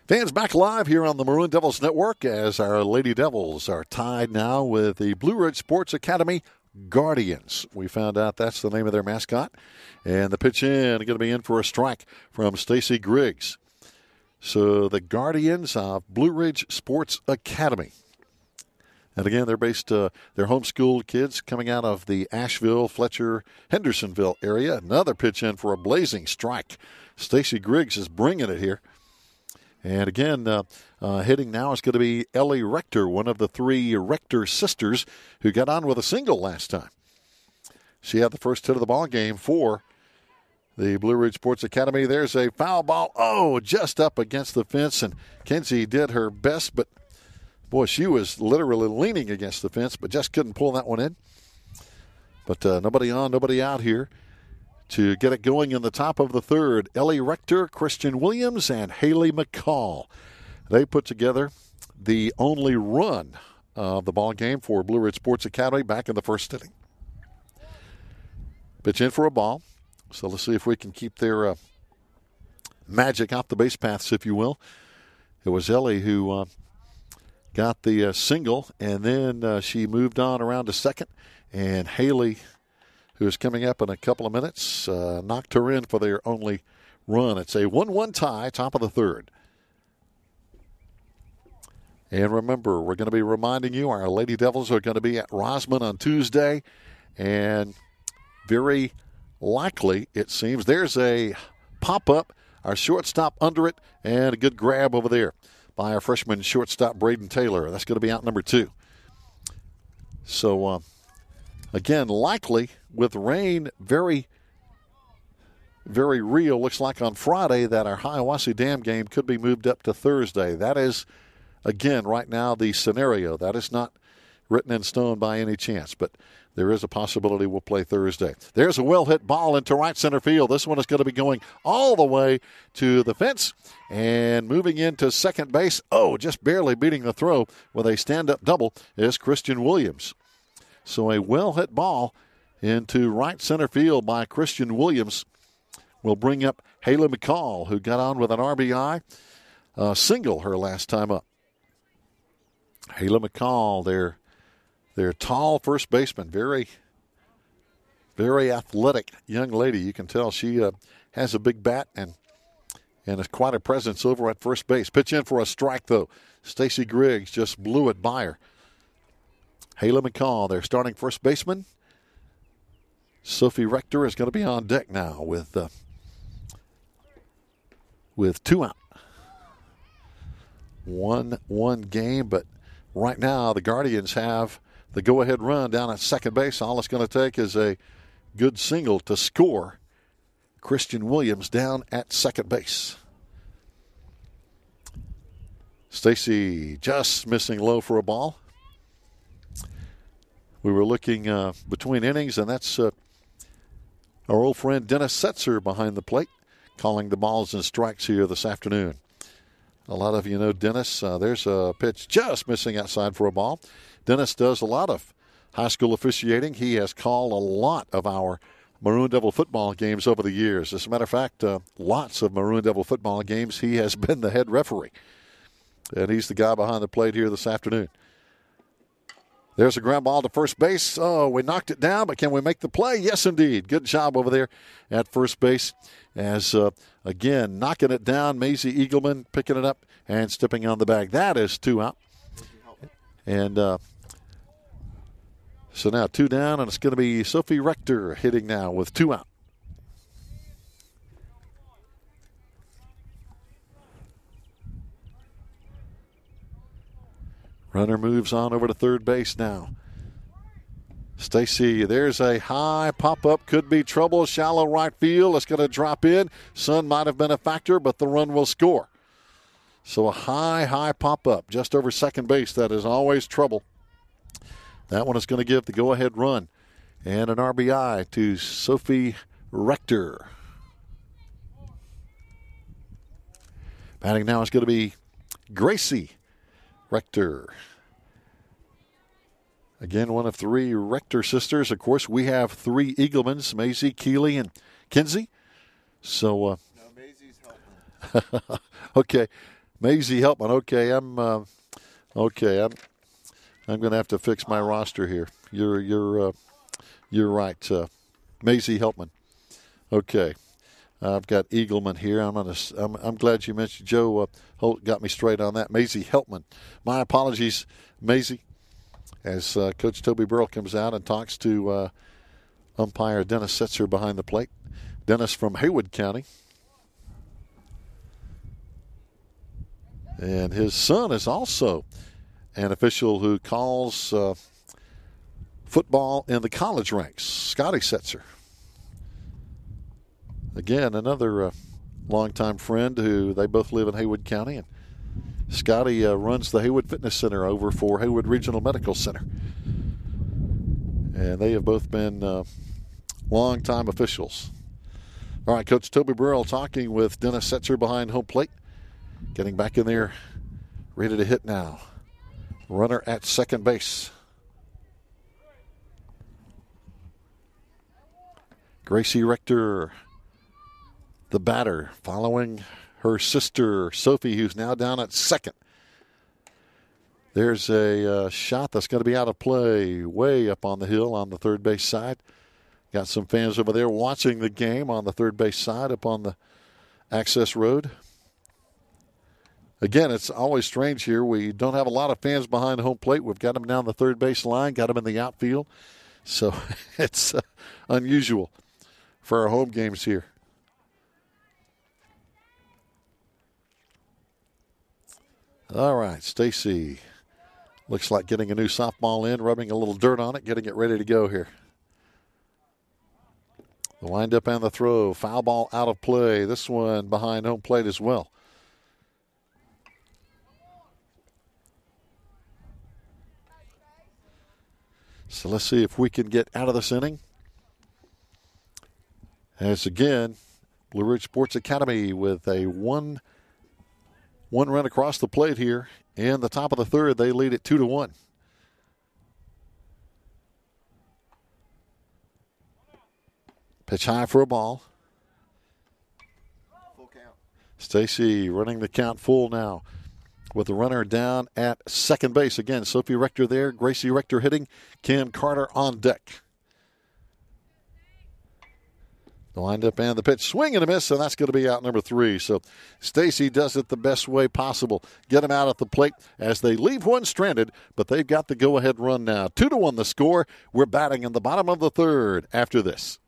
Fans back live here on the Maroon Devils Network, as our Lady Devils are tied now with the Blue Ridge Sports Academy Guardians. We found out that's the name of their mascot. And the pitch in, going to be in for a strike from Stacy Griggs. So the Guardians of Blue Ridge Sports Academy. And again, they're based, they're homeschooled kids coming out of the Asheville, Fletcher, Hendersonville area. Another pitch in for a blazing strike. Stacy Griggs is bringing it here. And again, hitting now is going to be Ellie Rector, one of the three Rector sisters who got on with a single last time. She had the first hit of the ball game for the Blue Ridge Sports Academy. There's a foul ball. Oh, just up against the fence. And Kenzie did her best, but boy, she was literally leaning against the fence, but just couldn't pull that one in. But nobody on, nobody out here to get it going in the top of the third. Ellie Rector, Christian Williams, and Haley McCall. They put together the only run of the ball game for Blue Ridge Sports Academy back in the first inning. Pitch in for a ball. So let's see if we can keep their magic off the base paths, if you will. It was Ellie who got the single, and then she moved on around to second. And Haley, who is coming up in a couple of minutes, knocked her in for their only run. It's a 1-1 tie, top of the third. And remember, we're going to be reminding you our Lady Devils are going to be at Rosman on Tuesday. And very likely, it seems, there's a pop-up, our shortstop under it, and a good grab over there by our freshman shortstop, Braden Taylor. That's going to be out number 2. So, again, likely with rain very, very real. Looks like on Friday that our Hiawassee Dam game could be moved up to Thursday. That is, again, right now the scenario. That is not written in stone by any chance, but there is a possibility we'll play Thursday. There's a well-hit ball into right center field. This one is going to be going all the way to the fence and moving into second base. Oh, just barely beating the throw with a stand-up double is Christian Williams. So a well-hit ball into right center field by Christian Williams will bring up Haley McCall, who got on with an RBI single her last time up. Haley McCall, their tall first baseman, very, very athletic young lady. You can tell she has a big bat and is quite a presence over at first base. Pitch in for a strike, though. Stacy Griggs just blew it by her. Haley McCall, their starting first baseman. Sophie Rector is going to be on deck now with 2 out. 1-1 game, but right now the Guardians have the go-ahead run down at second base. All it's going to take is a good single to score Christian Williams down at second base. Stacy just missing low for a ball. We were looking between innings, and that's our old friend Dennis Setzer behind the plate, calling the balls and strikes here this afternoon. A lot of you know Dennis. There's a pitch just missing outside for a ball. Dennis does a lot of high school officiating. He has called a lot of our Maroon Devil football games over the years. As a matter of fact, lots of Maroon Devil football games, he has been the head referee. And he's the guy behind the plate here this afternoon. There's a ground ball to first base. Oh, we knocked it down, but can we make the play? Yes, indeed. Good job over there at first base. As, again, knocking it down, Maisie Eagleman picking it up and stepping on the bag. That is 2 out. And so now 2 down, and it's going to be Sophie Rector hitting now with 2 out. Runner moves on over to third base now. Stacy, there's a high pop-up. Could be trouble. Shallow right field. It's going to drop in. Sun might have been a factor, but the run will score. So a high pop-up just over second base. That is always trouble. That one is going to give the go-ahead run and an RBI to Sophie Rector. Batting now is going to be Gracie Rector. Again, one of 3 Rector sisters. Of course, we have 3 Eaglemans, Maisie, Keeley, and Kinsey. So, no, Maisie's helping. Okay, Maisie Helpman. Okay, I'm going to have to fix my roster here. You're right, Maisie Helpman. Okay, I've got Eagleman here. I'm glad you mentioned Joe Holt got me straight on that. Maisie Heltman. My apologies, Maisie, as Coach Toby Burrell comes out and talks to umpire Dennis Setzer behind the plate. Dennis from Haywood County. And his son is also an official who calls football in the college ranks, Scotty Setzer. Again, another longtime friend who they both live in Haywood County. And Scotty runs the Haywood Fitness Center over for Haywood Regional Medical Center. And they have both been longtime officials. All right, Coach Toby Burrell talking with Dennis Setzer behind home plate. Getting back in there, ready to hit now. Runner at second base. Gracie Rector, the batter, following her sister, Sophie, who's now down at second. There's a shot that's going to be out of play way up on the hill on the third base side. Got some fans over there watching the game on the third base side up on the access road. Again, it's always strange here. We don't have a lot of fans behind home plate. We've got them down the third base line, got them in the outfield. So it's unusual for our home games here. All right, Stacy looks like getting a new softball in, rubbing a little dirt on it, getting it ready to go here. The windup and the throw, foul ball out of play. This one behind home plate as well. So let's see if we can get out of this inning. As again, Blue Ridge Sports Academy with a one run across the plate here. In the top of the third, they lead it 2-1. Pitch high for a ball. Full count. Stacy running the count full now with the runner down at second base. Again, Sophie Rector there, Gracie Rector hitting, Cam Carter on deck. The windup and the pitch, swing and a miss, and that's going to be out number 3. So Stacy does it the best way possible. Get him out at the plate as they leave one stranded, but they've got the go-ahead run now. 2-1 the score. We're batting in the bottom of the third after this.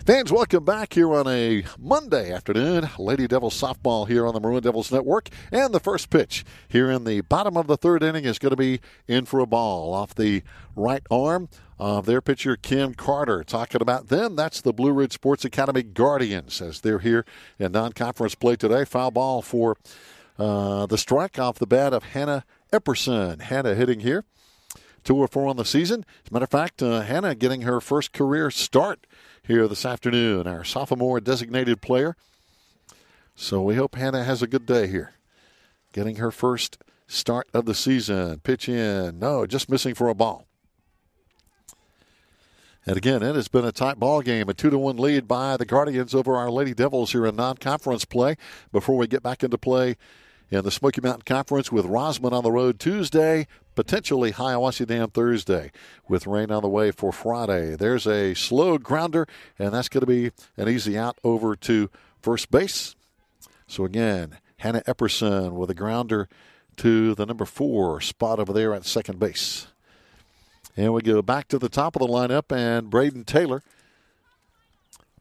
Fans, welcome back here on a Monday afternoon. Lady Devils softball here on the Maroon Devils Network. And the first pitch here in the bottom of the third inning is going to be in for a ball off the right arm of their pitcher, Kim Carter. Talking about them, that's the Blue Ridge Sports Academy Guardians as they're here in non-conference play today. Foul ball for the strike off the bat of Hannah Epperson. Hannah hitting here. 2-4 on the season. As a matter of fact, Hannah getting her first career start here this afternoon, our sophomore designated player. So we hope Hannah has a good day here. Getting her first start of the season. Pitch in. No, just missing for a ball. And again, it has been a tight ball game. A 2-1 lead by the Guardians over our Lady Devils here in non-conference play. Before we get back into play in the Smoky Mountain Conference with Rosman on the road Tuesday, potentially Hiawassee Dam Thursday, with rain on the way for Friday. There's a slow grounder, and that's going to be an easy out over to first base. So again, Hannah Epperson with a grounder to the number 4 spot over there at second base. And we go back to the top of the lineup, and Braden Taylor.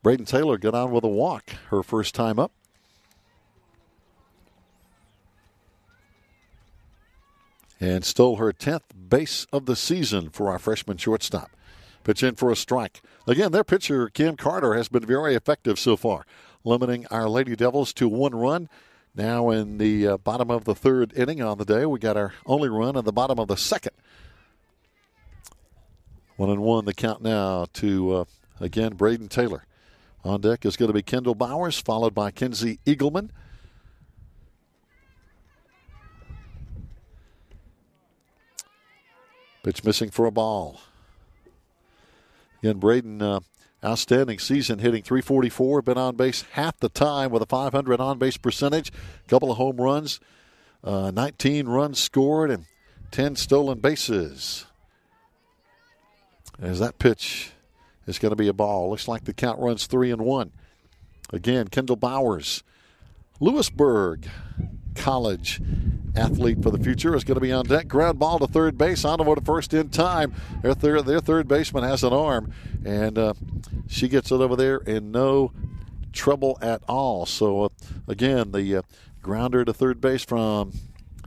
Braden Taylor got on with a walk her first time up. And stole her 10th base of the season for our freshman shortstop. Pitch in for a strike. Again, their pitcher, Kim Carter, has been very effective so far, limiting our Lady Devils to 1 run. Now in the bottom of the 3rd inning on the day, we got our only run in the bottom of the 2nd. 1-1 the count now to, again, Braden Taylor. On deck is going to be Kendall Bowers, followed by Kenzie Eagleman. Pitch missing for a ball. Again, Braden, outstanding season, hitting .344, been on base half the time with a .500 on-base percentage, couple of home runs, 19 runs scored, and 10 stolen bases. As that pitch is going to be a ball. Looks like the count runs 3-1. Again, Kendall Bowers, Lewisburg College athlete for the future, is going to be on deck. Ground ball to third base, on over to first in time. Their third baseman has an arm, and she gets it over there in no trouble at all. So, again, the grounder to third base from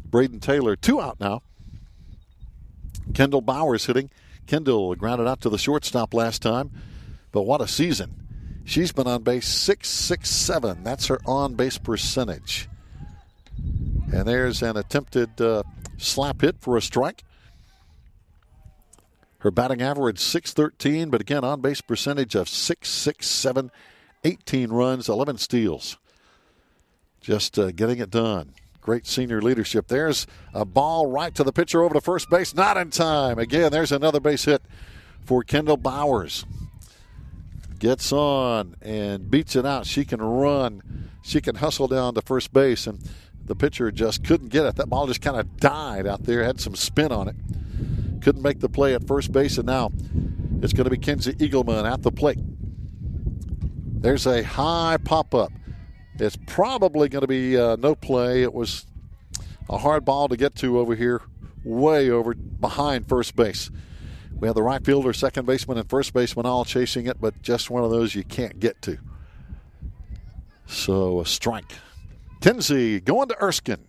Braden Taylor. 2 out now. Kendall Bowers hitting. Kendall grounded out to the shortstop last time, but what a season. She's been on base 667. That's her on-base percentage. And there's an attempted slap hit for a strike. Her batting average .613, but again, on-base percentage of .667, 18 runs, 11 steals. Just getting it done. Great senior leadership. There's a ball right to the pitcher over to first base. Not in time. Again, there's another base hit for Kendall Bowers. Gets on and beats it out. She can run. She can hustle down to first base, and the pitcher just couldn't get it. That ball just kind of died out there, had some spin on it. Couldn't make the play at first base, and now it's going to be Kenzie Eagleman at the plate. There's a high pop-up. It's probably going to be no play. It was a hard ball to get to over here, way over behind first base. We have the right fielder, second baseman, and first baseman all chasing it, but just one of those you can't get to. So a strike. Kenzie going to Erskine.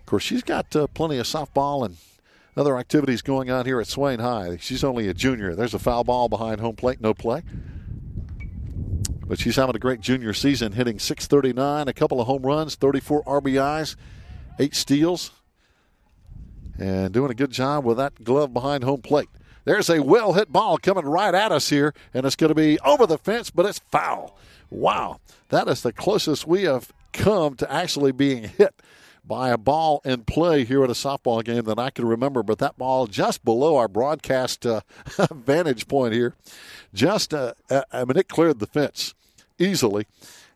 Of course, she's got plenty of softball and other activities going on here at Swain High. She's only a junior. There's a foul ball behind home plate, no play. But she's having a great junior season, hitting .639, a couple of home runs, 34 RBIs, 8 steals, and doing a good job with that glove behind home plate. There's a well-hit ball coming right at us here, and it's going to be over the fence, but it's foul. Wow, that is the closest we have come to actually being hit by a ball in play here at a softball game that I can remember, but that ball just below our broadcast vantage point here. Just, it cleared the fence easily.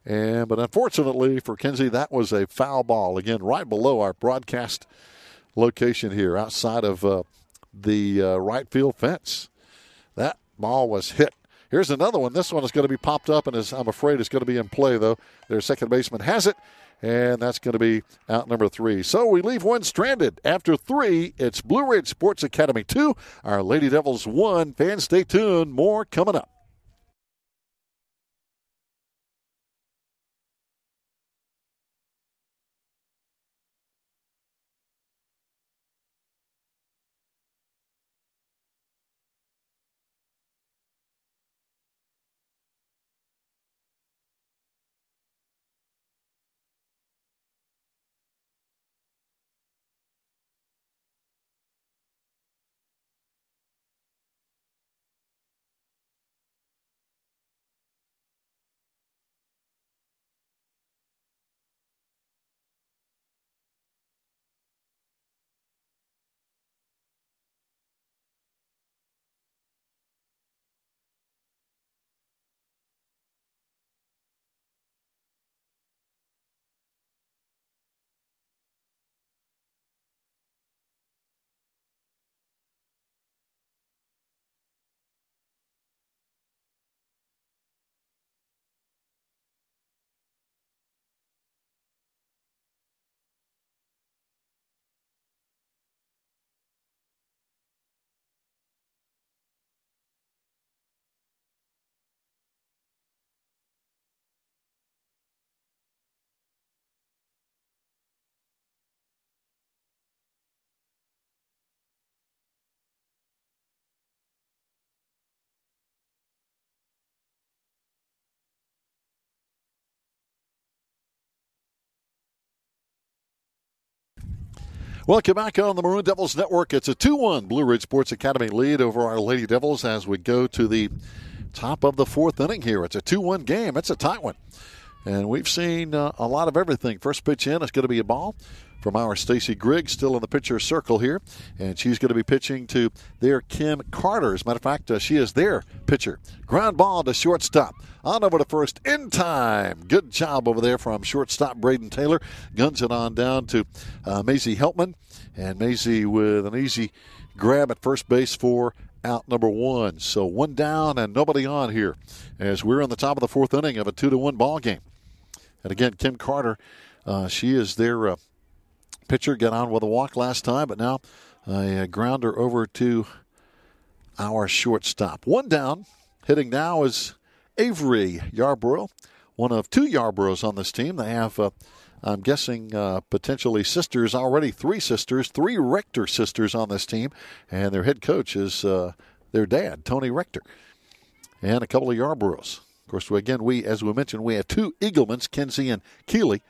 But unfortunately for Kenzie, that was a foul ball. Again, right below our broadcast location here outside of the right field fence. That ball was hit. Here's another one. This one is going to be popped up, and I'm afraid it's going to be in play, though. Their second baseman has it, and that's going to be out number 3. So we leave one stranded. After 3, it's Blue Ridge Sports Academy 2, our Lady Devils 1. Fans, stay tuned. More coming up. Welcome back on the Maroon Devils Network. It's a 2-1 Blue Ridge Sports Academy lead over our Lady Devils as we go to the top of the fourth inning here. It's a 2-1 game. It's a tight one. And we've seen a lot of everything. First pitch in is going to be a ball from our Stacy Griggs, still in the pitcher circle here. And she's going to be pitching to their Kim Carter. As a matter of fact, she is their pitcher. Ground ball to shortstop. On over to first in time. Good job over there from shortstop Braden Taylor. Guns it on down to Maisie Heltman. And Maisie with an easy grab at first base for out number one. So one down and nobody on here as we're on the top of the fourth inning of a 2-1 ball game. And again, Kim Carter, she is their pitcher. Got on with a walk last time, but now a grounder over to our shortstop. One down. Hitting now is Avery Yarborough, one of two Yarboroughs on this team. They have, I'm guessing, potentially sisters already, three Rector sisters on this team. And their head coach is their dad, Tony Rector, and a couple of Yarboroughs. Of course, again, as we mentioned, we have two Eaglemans, Kinsey and Keeley.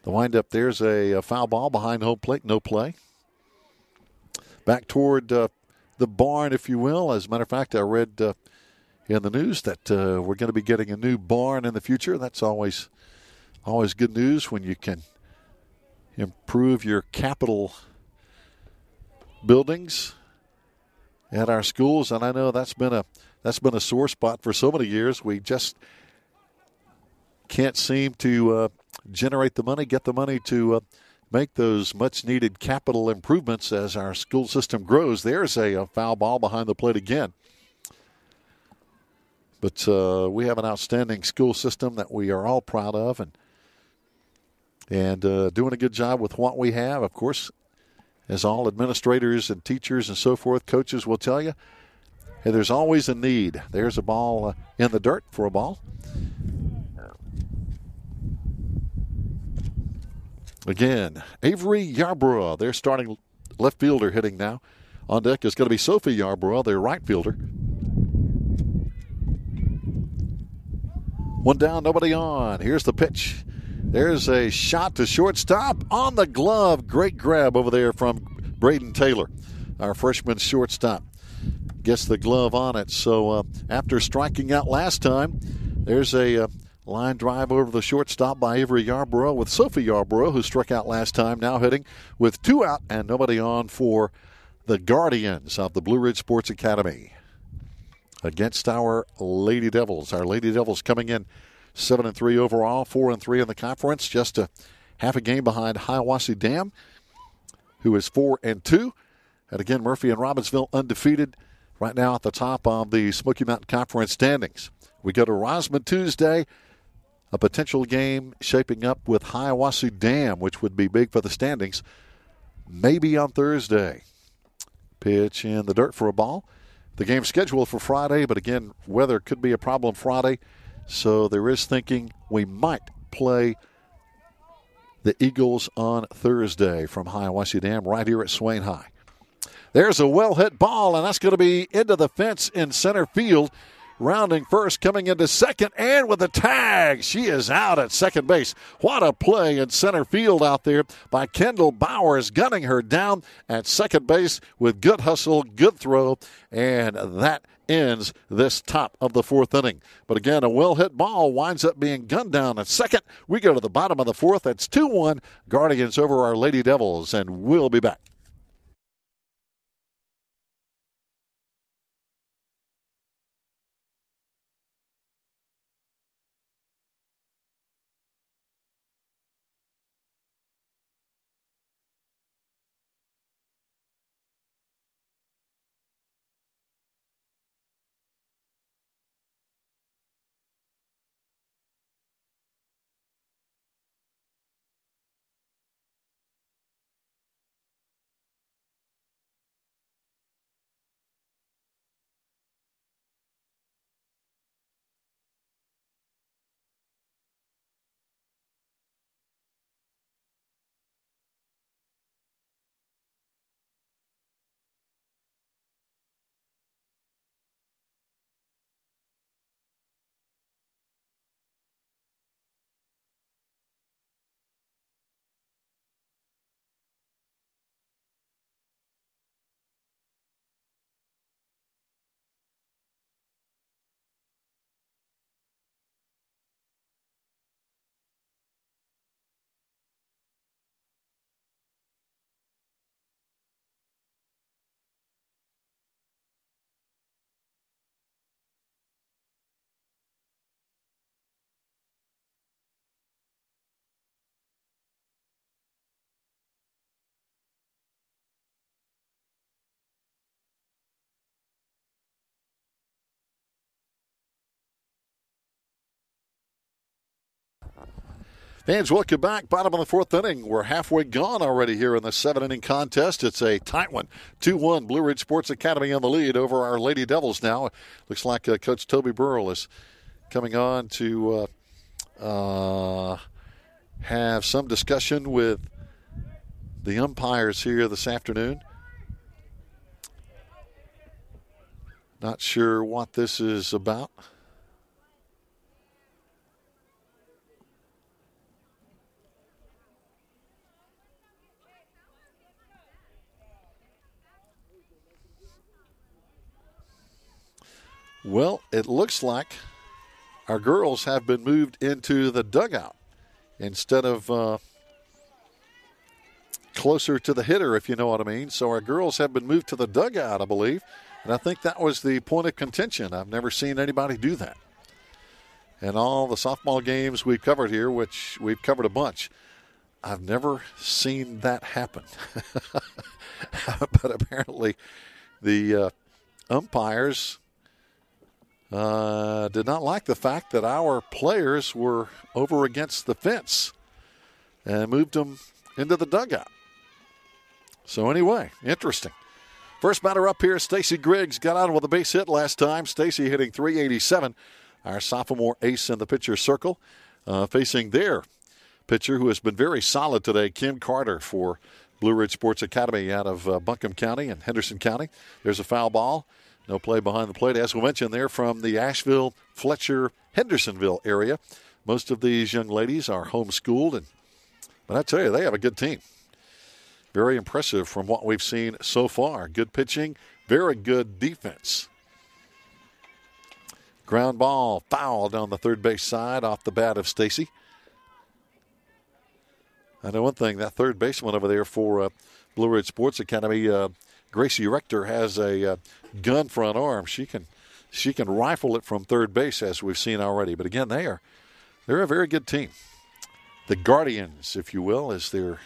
The windup, there's a foul ball behind home plate, no play. Back toward the barn, if you will. As a matter of fact, I read in the news that we're going to be getting a new barn in the future. That's always good news when you can improve your capital buildings at our schools. And I know that's been a sore spot for so many years. We just can't seem to generate the money, get the money to make those much-needed capital improvements as our school system grows. There's a foul ball behind the plate again. But we have an outstanding school system that we are all proud of and doing a good job with what we have. Of course, as all administrators and teachers and so forth, coaches will tell you, hey, there's always a need. There's a ball in the dirt for a ball. Again, Avery Yarborough, their starting left fielder, hitting now. On deck is going to be Sophie Yarborough, their right fielder. One down, nobody on. Here's the pitch. There's a shot to shortstop on the glove. Great grab over there from Braden Taylor, our freshman shortstop. Gets the glove on it. So after striking out last time, there's a line drive over the shortstop by Avery Yarborough with Sophie Yarborough, who struck out last time, now hitting with two out and nobody on for the Guardians of the Blue Ridge Sports Academy against our Lady Devils. Our Lady Devils coming in 7-3 overall, 4-3 in the conference, just a half a game behind Hiawassee Dam, who is 4-2. And again, Murphy and Robbinsville undefeated right now at the top of the Smoky Mountain Conference standings. We go to Rosman Tuesday. A potential game shaping up with Hiawassee Dam, which would be big for the standings, maybe on Thursday. Pitch in the dirt for a ball. The game's scheduled for Friday, but again, weather could be a problem Friday. So there is thinking we might play the Eagles on Thursday from Hiawassee Dam right here at Swain High. There's a well-hit ball, and that's going to be into the fence in center field. Rounding first, coming into second, and with a tag, she is out at second base. What a play in center field out there by Kendall Bowers, gunning her down at second base with good hustle, good throw, and that ends this top of the fourth inning. But again, a well-hit ball winds up being gunned down at second. We go to the bottom of the fourth. That's 2-1, Guardians over our Lady Devils, and we'll be back. Fans, welcome back. Bottom of the fourth inning. We're halfway gone already here in the 7-inning contest. It's a tight one. 2-1 Blue Ridge Sports Academy in the lead over our Lady Devils now. Looks like Coach Toby Burrell is coming on to have some discussion with the umpires here this afternoon. Not sure what this is about. Well, it looks like our girls have been moved into the dugout instead of closer to the hitter, if you know what I mean. So our girls have been moved to the dugout, I believe. And I think that was the point of contention. I've never seen anybody do that. And all the softball games we've covered here, which we've covered a bunch, I've never seen that happen. But apparently the umpires did not like the fact that our players were over against the fence and moved them into the dugout. So anyway, interesting. First batter up here, Stacy Griggs got out with a base hit last time. Stacy hitting .387. Our sophomore ace in the pitcher circle, facing their pitcher who has been very solid today, Kim Carter for Blue Ridge Sports Academy out of Buncombe County and Henderson County. There's a foul ball. No play behind the plate. As we mentioned, they're from the Asheville, Fletcher, Hendersonville area. Most of these young ladies are homeschooled, but I tell you, they have a good team. Very impressive from what we've seen so far. Good pitching, very good defense. Ground ball fouled on the third base side off the bat of Stacy. I know one thing, that third baseman over there for Blue Ridge Sports Academy, Gracie Rector, has a gun front arm. She can rifle it from third base, as we've seen already. But again, they're a very good team. The Guardians, if you will, is their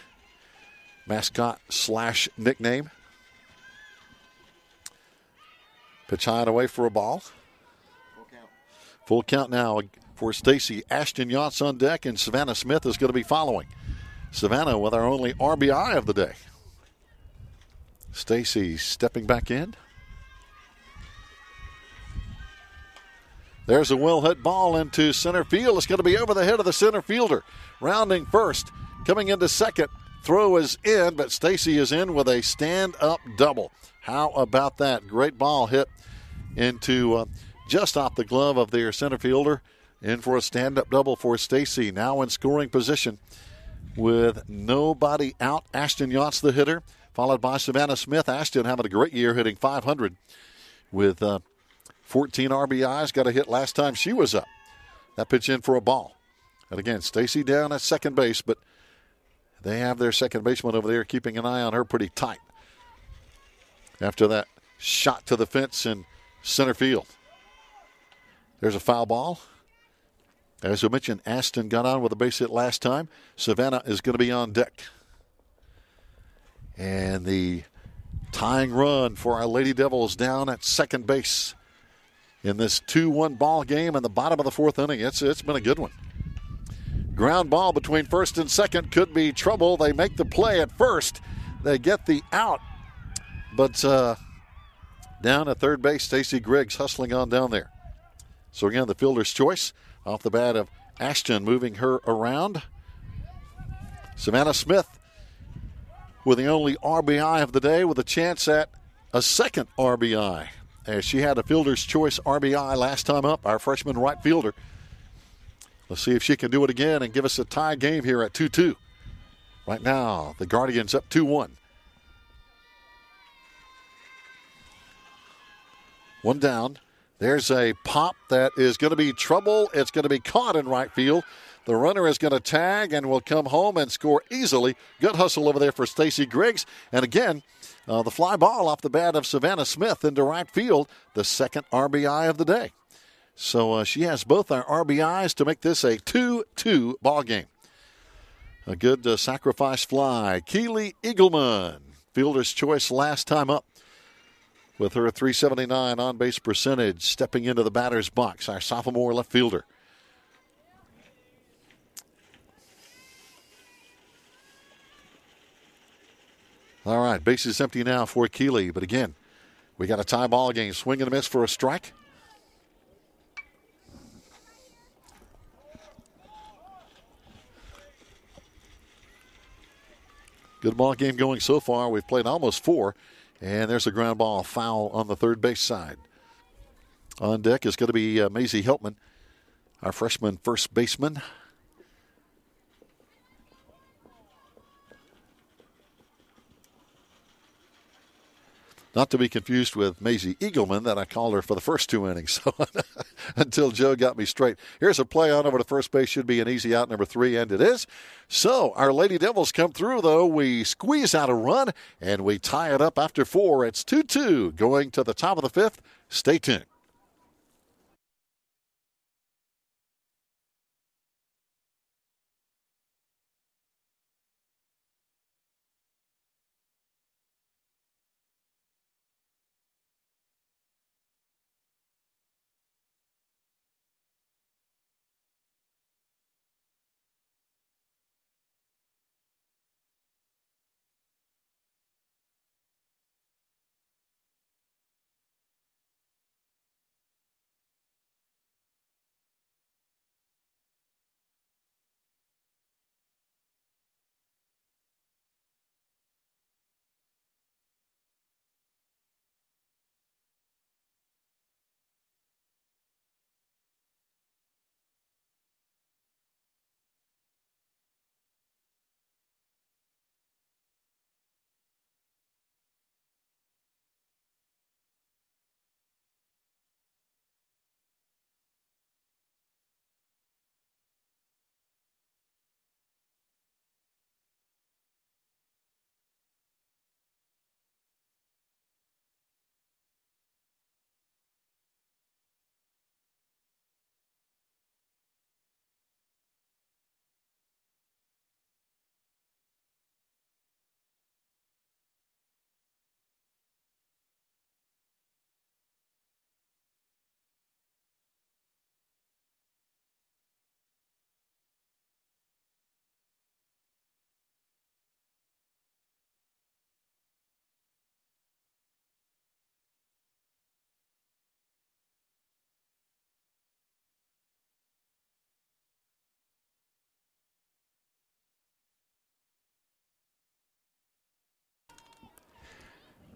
mascot / nickname. Pitch high and away for a ball. Full count now for Stacy. Ashton Yachts on deck, and Savannah Smith is going to be following. Savannah with our only RBI of the day. Stacy stepping back in. There's a well-hit ball into center field. It's going to be over the head of the center fielder. Rounding first, coming into second. Throw is in, but Stacy is in with a stand-up double. How about that? Great ball hit into just off the glove of their center fielder. In for a stand-up double for Stacy. Now in scoring position with nobody out. Ashton Yachts, the hitter, followed by Savannah Smith. Ashton having a great year, hitting .500 with 14 RBIs. Got a hit last time she was up. That pitch in for a ball. And again, Stacy down at second base, but they have their second baseman over there keeping an eye on her pretty tight. After that shot to the fence in center field. There's a foul ball. As I mentioned, Ashton got on with a base hit last time. Savannah is going to be on deck. And the tying run for our Lady Devils down at second base in this 2-1 ball game in the bottom of the fourth inning. It's been a good one. Ground ball between first and second could be trouble. They make the play at first. They get the out. But down at third base, Stacy Griggs hustling on down there. So again, the fielder's choice off the bat of Ashton, moving her around. Savannah Smith with the only RBI of the day, with a chance at a second RBI, as she had a fielder's choice RBI last time up, our freshman right fielder. Let's see if she can do it again and give us a tie game here at 2-2. Right now, the Guardians up 2-1. One down. There's a pop that is going to be trouble. It's going to be caught in right field. The runner is going to tag and will come home and score easily. Good hustle over there for Stacy Griggs. And again, the fly ball off the bat of Savannah Smith into right field, the second RBI of the day. So she has both our RBIs to make this a 2-2 ball game. A good sacrifice fly. Keely Eagleman, fielder's choice last time up, with her .379 on-base percentage, stepping into the batter's box, our sophomore left fielder. All right, base is empty now for Keeley. But again, we got a tie ball game. Swing and a miss for a strike. Good ball game going so far. We've played almost 4. And there's a ground ball foul on the third base side. On deck is going to be Maisie Heltman, our freshman first baseman. Not to be confused with Maisie Eagleman that I called her for the first 2 innings. So until Joe got me straight. Here's a play on over to first base. Should be an easy out, number 3, and it is. So our Lady Devils come through, though. We squeeze out a run, and we tie it up after 4. It's 2-2 going to the top of the 5th. Stay tuned.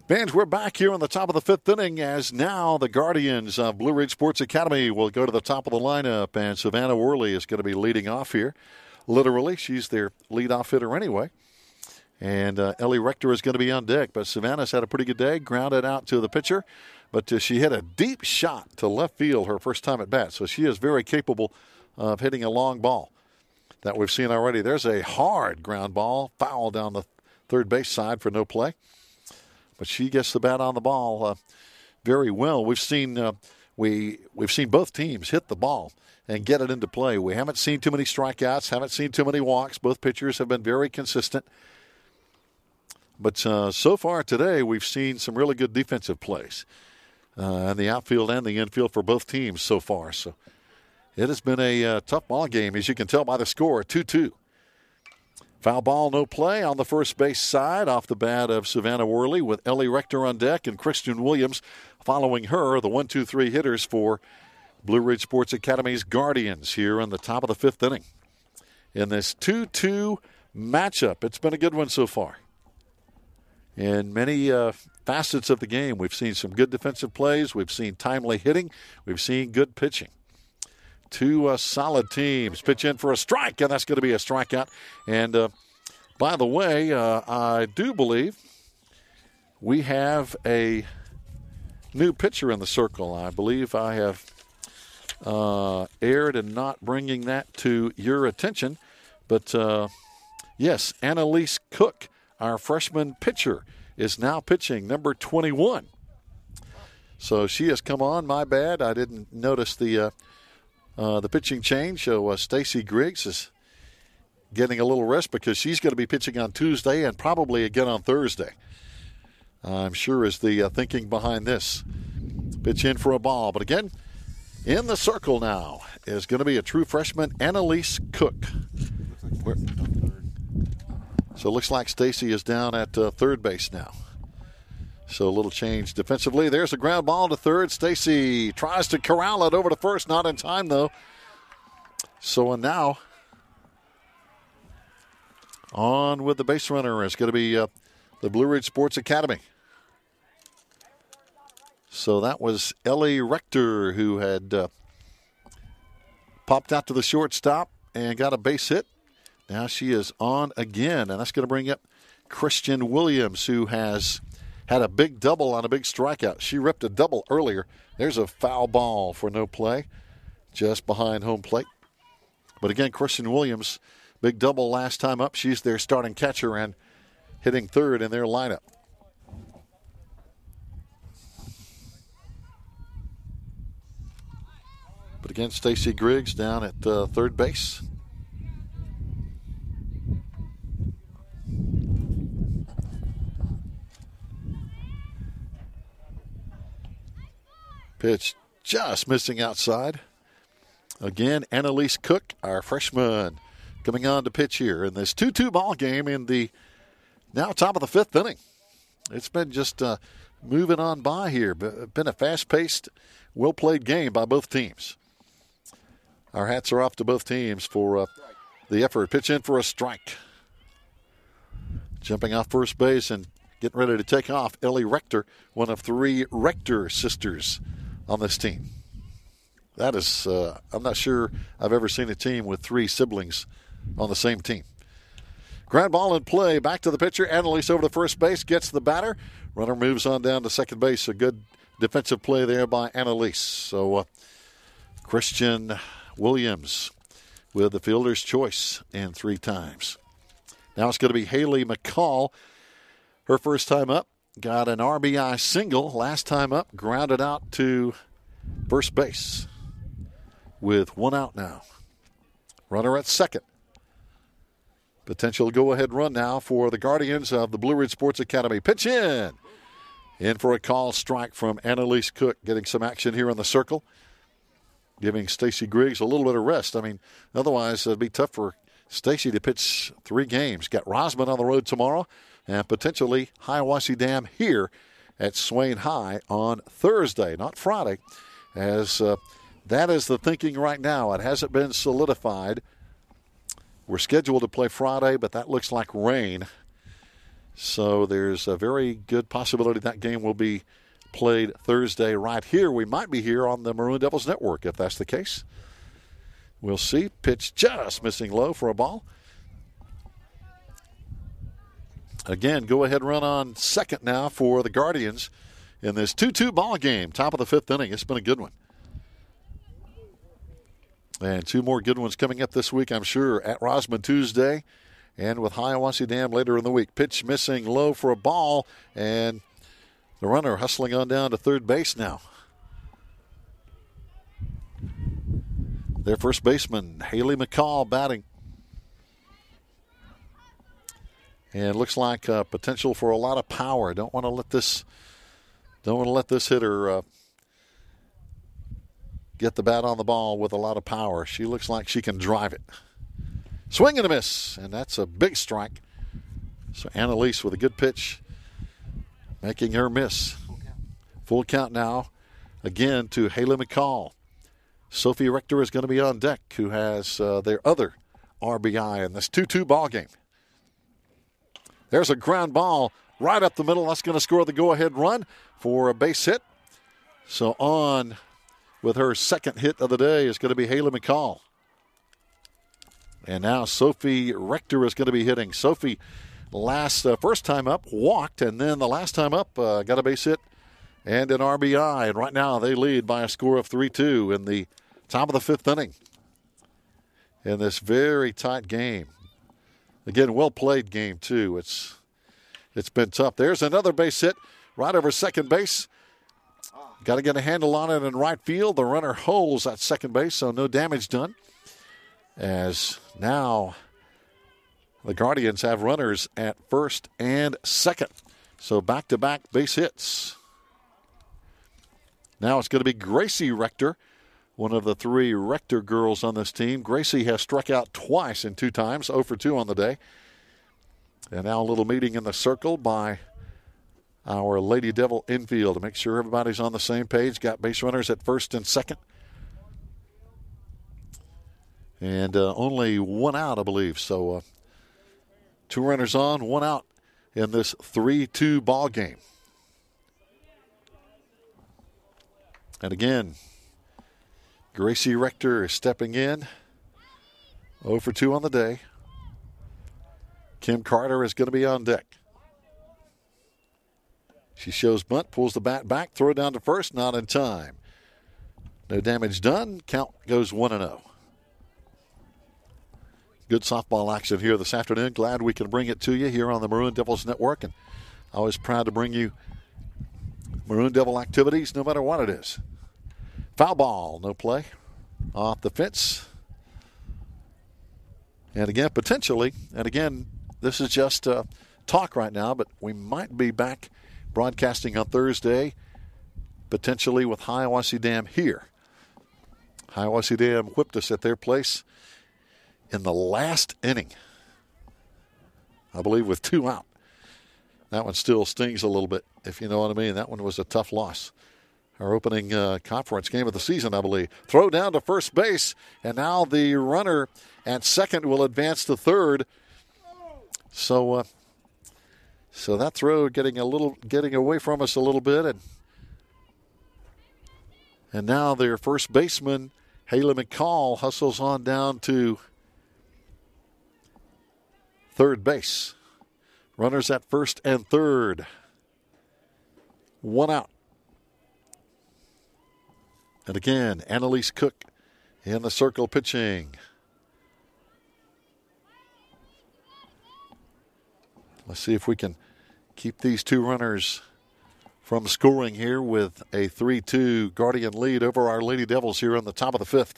Fans, we're back here on the top of the 5th inning as now the Guardians of Blue Ridge Sports Academy will go to the top of the lineup, and Savannah Worley is going to be leading off here. Literally, she's their leadoff hitter anyway. And Ellie Rector is going to be on deck, but Savannah's had a pretty good day, grounded out to the pitcher, but she hit a deep shot to left field her first time at bat, so she is very capable of hitting a long ball that we've seen already. There's a hard ground ball, foul down the third base side for no play. But she gets the bat on the ball very well. We've seen both teams hit the ball and get it into play. We haven't seen too many strikeouts, haven't seen too many walks. Both pitchers have been very consistent. But so far today, we've seen some really good defensive plays in the outfield and the infield for both teams so far. So it has been a tough ball game, as you can tell by the score, 2-2. Foul ball, no play on the first base side off the bat of Savannah Worley with Ellie Rector on deck and Christian Williams following her, the 1-2-3 hitters for Blue Ridge Sports Academy's Guardians here in the top of the 5th inning. In this 2-2 matchup, it's been a good one so far. In many facets of the game, we've seen some good defensive plays, we've seen timely hitting, we've seen good pitching. Two solid teams pitch in for a strike, and that's going to be a strikeout. And by the way, I do believe we have a new pitcher in the circle. I believe I have erred in not bringing that to your attention. But, yes, Annalise Cook, our freshman pitcher, is now pitching, number 21. So she has come on. My bad. I didn't notice the pitching change. So Stacy Griggs is getting a little rest because she's going to be pitching on Tuesday and probably again on Thursday. I'm sure is the thinking behind this. Pitch in for a ball. But again, in the circle now is going to be a true freshman, Annalise Cook. So it looks like Stacy is down at third base now. So a little change defensively. There's a ground ball to third. Stacy tries to corral it over to first. Not in time, though. So now on with the base runner is going to be the Blue Ridge Sports Academy. So that was Ellie Rector who had popped out to the shortstop and got a base hit. Now she is on again, and that's going to bring up Christian Williams, who has had a big double on a big strikeout. She ripped a double earlier. There's a foul ball for no play just behind home plate. But again, Christian Williams, big double last time up. She's their starting catcher and hitting third in their lineup. But again, Stacy Griggs down at third base. Pitch just missing outside. Again, Annalise Cook, our freshman, coming on to pitch here in this 2-2 ball game in the now top of the fifth inning. It's been just moving on by here. Been a fast-paced, well-played game by both teams. Our hats are off to both teams for the effort. Pitch in for a strike. Jumping off first base and getting ready to take off, Ellie Rector, one of three Rector sisters on this team. That is, I'm not sure I've ever seen a team with three siblings on the same team. Ground ball in play. Back to the pitcher. Annalise over to first base. Gets the batter. Runner moves on down to second base. A good defensive play there by Annalise. So Christian Williams with the fielder's choice in 3 times. Now it's going to be Haley McCall. Her first time up. Got an RBI single. Last time up. Grounded out to first base with 1 out now. Runner at second. Potential go-ahead run now for the Guardians of the Blue Ridge Sports Academy. Pitch in. In for a call strike from Annalise Cook. Getting some action here in the circle. Giving Stacy Griggs a little bit of rest. I mean, otherwise it'd be tough for Stacy to pitch 3 games. Got Rosman on the road tomorrow. And potentially Hiawassee Dam here at Swain High on Thursday, not Friday. As that is the thinking right now. It hasn't been solidified. We're scheduled to play Friday, but that looks like rain. So there's a very good possibility that game will be played Thursday right here. We might be here on the Maroon Devils Network if that's the case. We'll see. Pitch just missing low for a ball. Again, go-ahead run on second now for the Guardians in this 2-2 ball game. Top of the fifth inning. It's been a good one. And 2 more good ones coming up this week, I'm sure, at Rosman Tuesday and with Hiawassee Dam later in the week. Pitch missing low for a ball, and the runner hustling on down to third base now. Their first baseman, Haley McCall, batting. And it looks like potential for a lot of power. Don't want to let this hitter get the bat on the ball with a lot of power. She looks like she can drive it. Swing and a miss, and that's a big strike. So Annalise with a good pitch, making her miss. Full count now, again to Haley McCall. Sophie Rector is going to be on deck, who has their other RBI in this 2-2 ball game. There's a ground ball right up the middle. That's going to score the go-ahead run for a base hit. So on with her second hit of the day is going to be Haley McCall. And now Sophie Rector is going to be hitting. Sophie first time up walked, and then the last time up got a base hit and an RBI. And right now they lead by a score of 3-2 in the top of the fifth inning in this very tight game. Again, well-played game, too. It's been tough. There's another base hit right over second base. Got to get a handle on it in right field. The runner holds at second base, so no damage done. As now the Guardians have runners at first and second. So back-to-back base hits. Now it's going to be Gracie Rector, one of the 3 Rector girls on this team. Gracie has struck out twice in 2 times, 0 for 2 on the day. And now a little meeting in the circle by our Lady Devil infield to make sure everybody's on the same page. Got base runners at first and second. And only one out, I believe. So 2 runners on, 1 out in this 3-2 ball game. And again, Gracie Rector is stepping in. 0 for 2 on the day. Kim Carter is going to be on deck. She shows bunt, pulls the bat back, throw it down to first, not in time. No damage done. Count goes 1-0. Good softball action here this afternoon. Glad we can bring it to you here on the Maroon Devils Network. And always proud to bring you Maroon Devil activities no matter what it is. Foul ball, no play. Off the fence. And again, potentially, and again, this is just talk right now, but we might be back broadcasting on Thursday, potentially with Hiawassee Dam here. Hiawassee Dam whipped us at their place in the last inning, I believe, with 2 out. That one still stings a little bit, if you know what I mean. That one was a tough loss. Our opening conference game of the season, I believe. Throw down to first base, and now the runner at second will advance to third. So that throw getting away from us a little bit, and now their first baseman, Haley McCall, hustles on down to third base. Runners at first and third. 1 out. And again, Annalise Cook in the circle pitching. Let's see if we can keep these 2 runners from scoring here with a 3-2 Guardian lead over our Lady Devils here on the top of the 5th.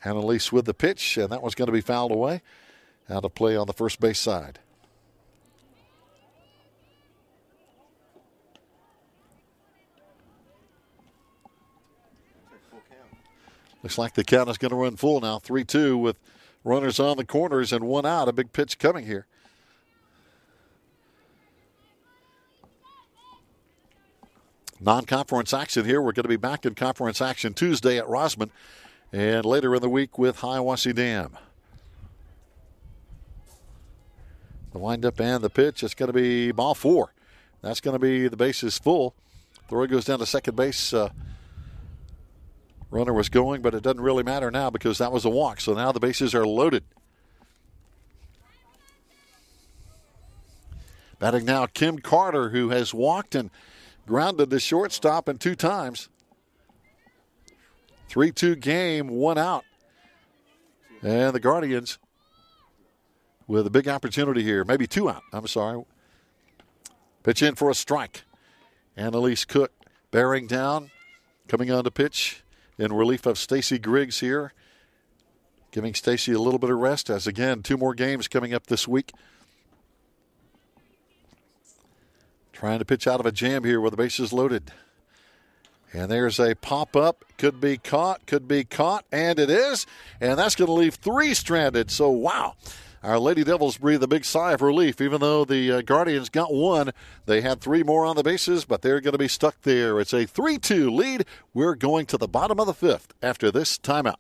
Annalise with the pitch, and that was going to be fouled away. Out of play on the first base side. Looks like the count is going to run full now. 3-2 with runners on the corners and 1 out. A big pitch coming here. Non-conference action here. We're going to be back in conference action Tuesday at Rosman and later in the week with Hiawassee Dam. The windup and the pitch. It's going to be ball 4. That's going to be the bases full. Throw goes down to second base. Runner was going, but it doesn't really matter now because that was a walk. So now the bases are loaded. Batting now, Kim Carter, who has walked and grounded the shortstop in 2 times. 3-2 game, 1 out. And the Guardians with a big opportunity here. Maybe 2 out. I'm sorry. Pitch in for a strike. Annalise Cook bearing down, coming on to pitch in relief of Stacy Griggs here. Giving Stacy a little bit of rest as, again, 2 more games coming up this week. Trying to pitch out of a jam here with the bases loaded. And there's a pop-up. Could be caught, and it is. And that's going to leave 3 stranded. So, wow. Our Lady Devils breathe a big sigh of relief. Even though the Guardians got 1, they had 3 more on the bases, but they're going to be stuck there. It's a 3-2 lead. We're going to the bottom of the 5th after this timeout.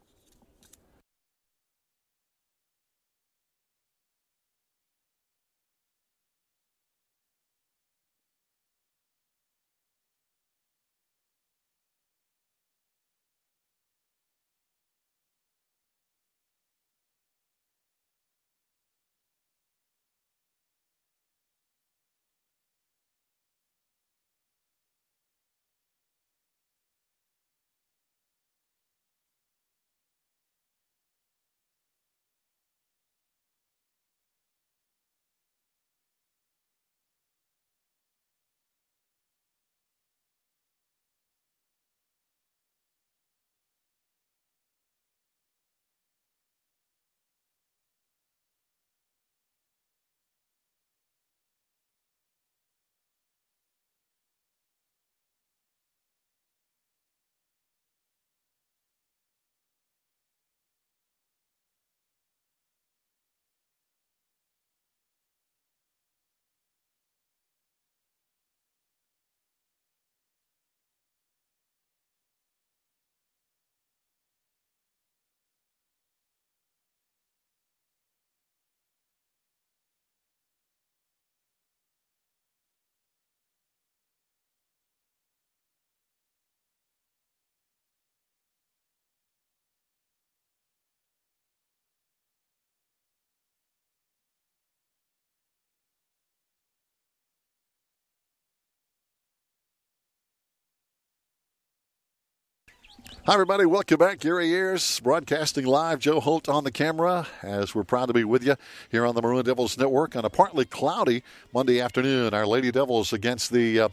Hi, everybody. Welcome back. Gary Ayers broadcasting live. Joe Holt on the camera as we're proud to be with you here on the Maroon Devils Network on a partly cloudy Monday afternoon. Our Lady Devils against the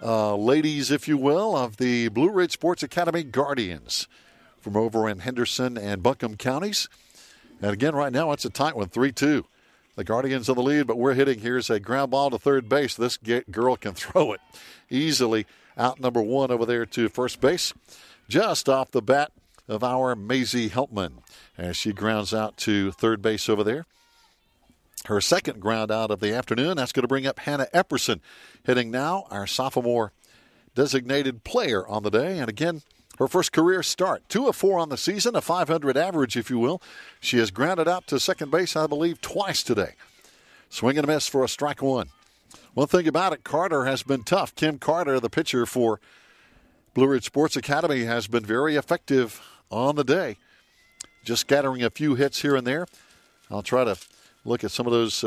ladies, if you will, of the Blue Ridge Sports Academy Guardians from over in Henderson and Buncombe counties. And again, right now, it's a tight one, 3-2. The Guardians in the lead, but we're hitting. Here's a ground ball to third base. This girl can throw it easily out number one over there to first base. Just off the bat of our Maisie Helpman as she grounds out to third base over there. Her second ground out of the afternoon. That's going to bring up Hannah Epperson, hitting now, our sophomore designated player on the day. And again, her first career start. 2 of 4 on the season, a .500 average, if you will. She has grounded out to second base, I believe, twice today. Swing and a miss for a strike one. One thing about it, Carter has been tough. Kim Carter, the pitcher for Blue Ridge Sports Academy, has been very effective on the day. Just scattering a few hits here and there. I'll try to look at some of those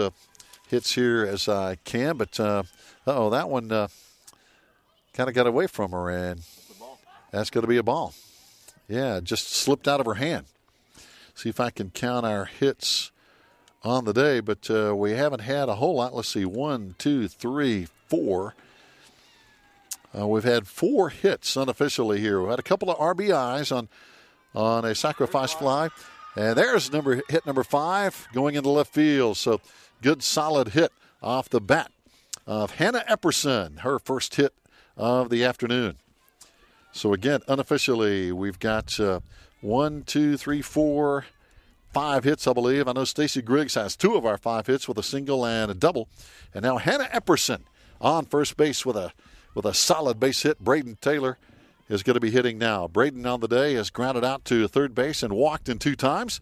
hits here as I can. But, that one kind of got away from her, and that's going to be a ball. Yeah, just slipped out of her hand. See if I can count our hits on the day. But we haven't had a whole lot. Let's see, 1, 2, 3, 4. We've had 4 hits unofficially here. We had a couple of RBIs on a sacrifice fly. And there's hit number 5 going into left field. So good solid hit off the bat of Hannah Epperson, her first hit of the afternoon. So again, unofficially, we've got 1, 2, 3, 4, 5 hits, I believe. I know Stacy Griggs has 2 of our 5 hits with a single and a double. And now Hannah Epperson on first base with a solid base hit. Braden Taylor is going to be hitting now. Braden on the day has grounded out to third base and walked in 2 times.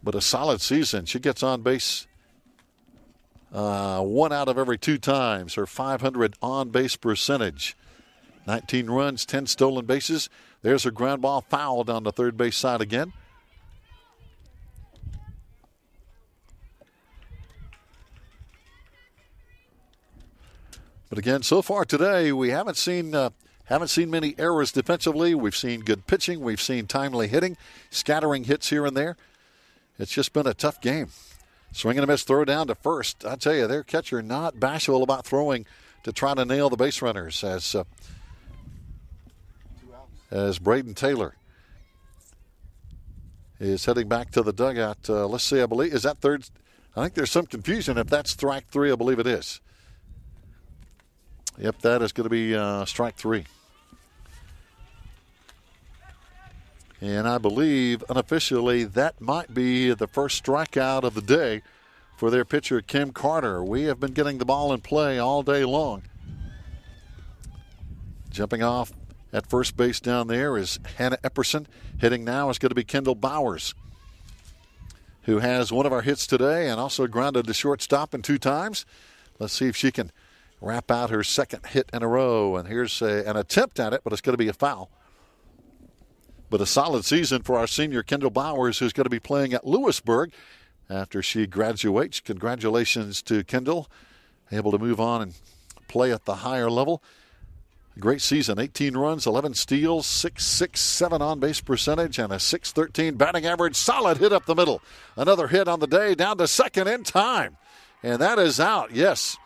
But a solid season. She gets on base 1 out of every 2 times. Her .500 on-base percentage. 19 runs, 10 stolen bases. There's her ground ball fouled on the third base side again. But again, so far today, we haven't seen many errors defensively. We've seen good pitching. We've seen timely hitting, scattering hits here and there. It's just been a tough game. Swing and a miss, throw down to first. I tell you, their catcher not bashful about throwing to try to nail the base runners as Braden Taylor is heading back to the dugout. Let's see, I believe, is that third? I think there's some confusion if that's strike 3. I believe it is. Yep, that is going to be strike 3. And I believe unofficially that might be the first strikeout of the day for their pitcher, Kim Carter. We have been getting the ball in play all day long. Jumping off at first base down there is Hannah Epperson. Hitting now is going to be Kendall Bowers, who has one of our hits today and also grounded to shortstop in 2 times. Let's see if she can wrap out her second hit in a row. And here's an attempt at it, but it's going to be a foul. But a solid season for our senior Kendall Bowers, who's going to be playing at Lewisburg after she graduates. Congratulations to Kendall, able to move on and play at the higher level. Great season, 18 runs, 11 steals, .667 on-base percentage, and a .613 batting average. Solid hit up the middle. Another hit on the day, down to second in time. And that is out, yes.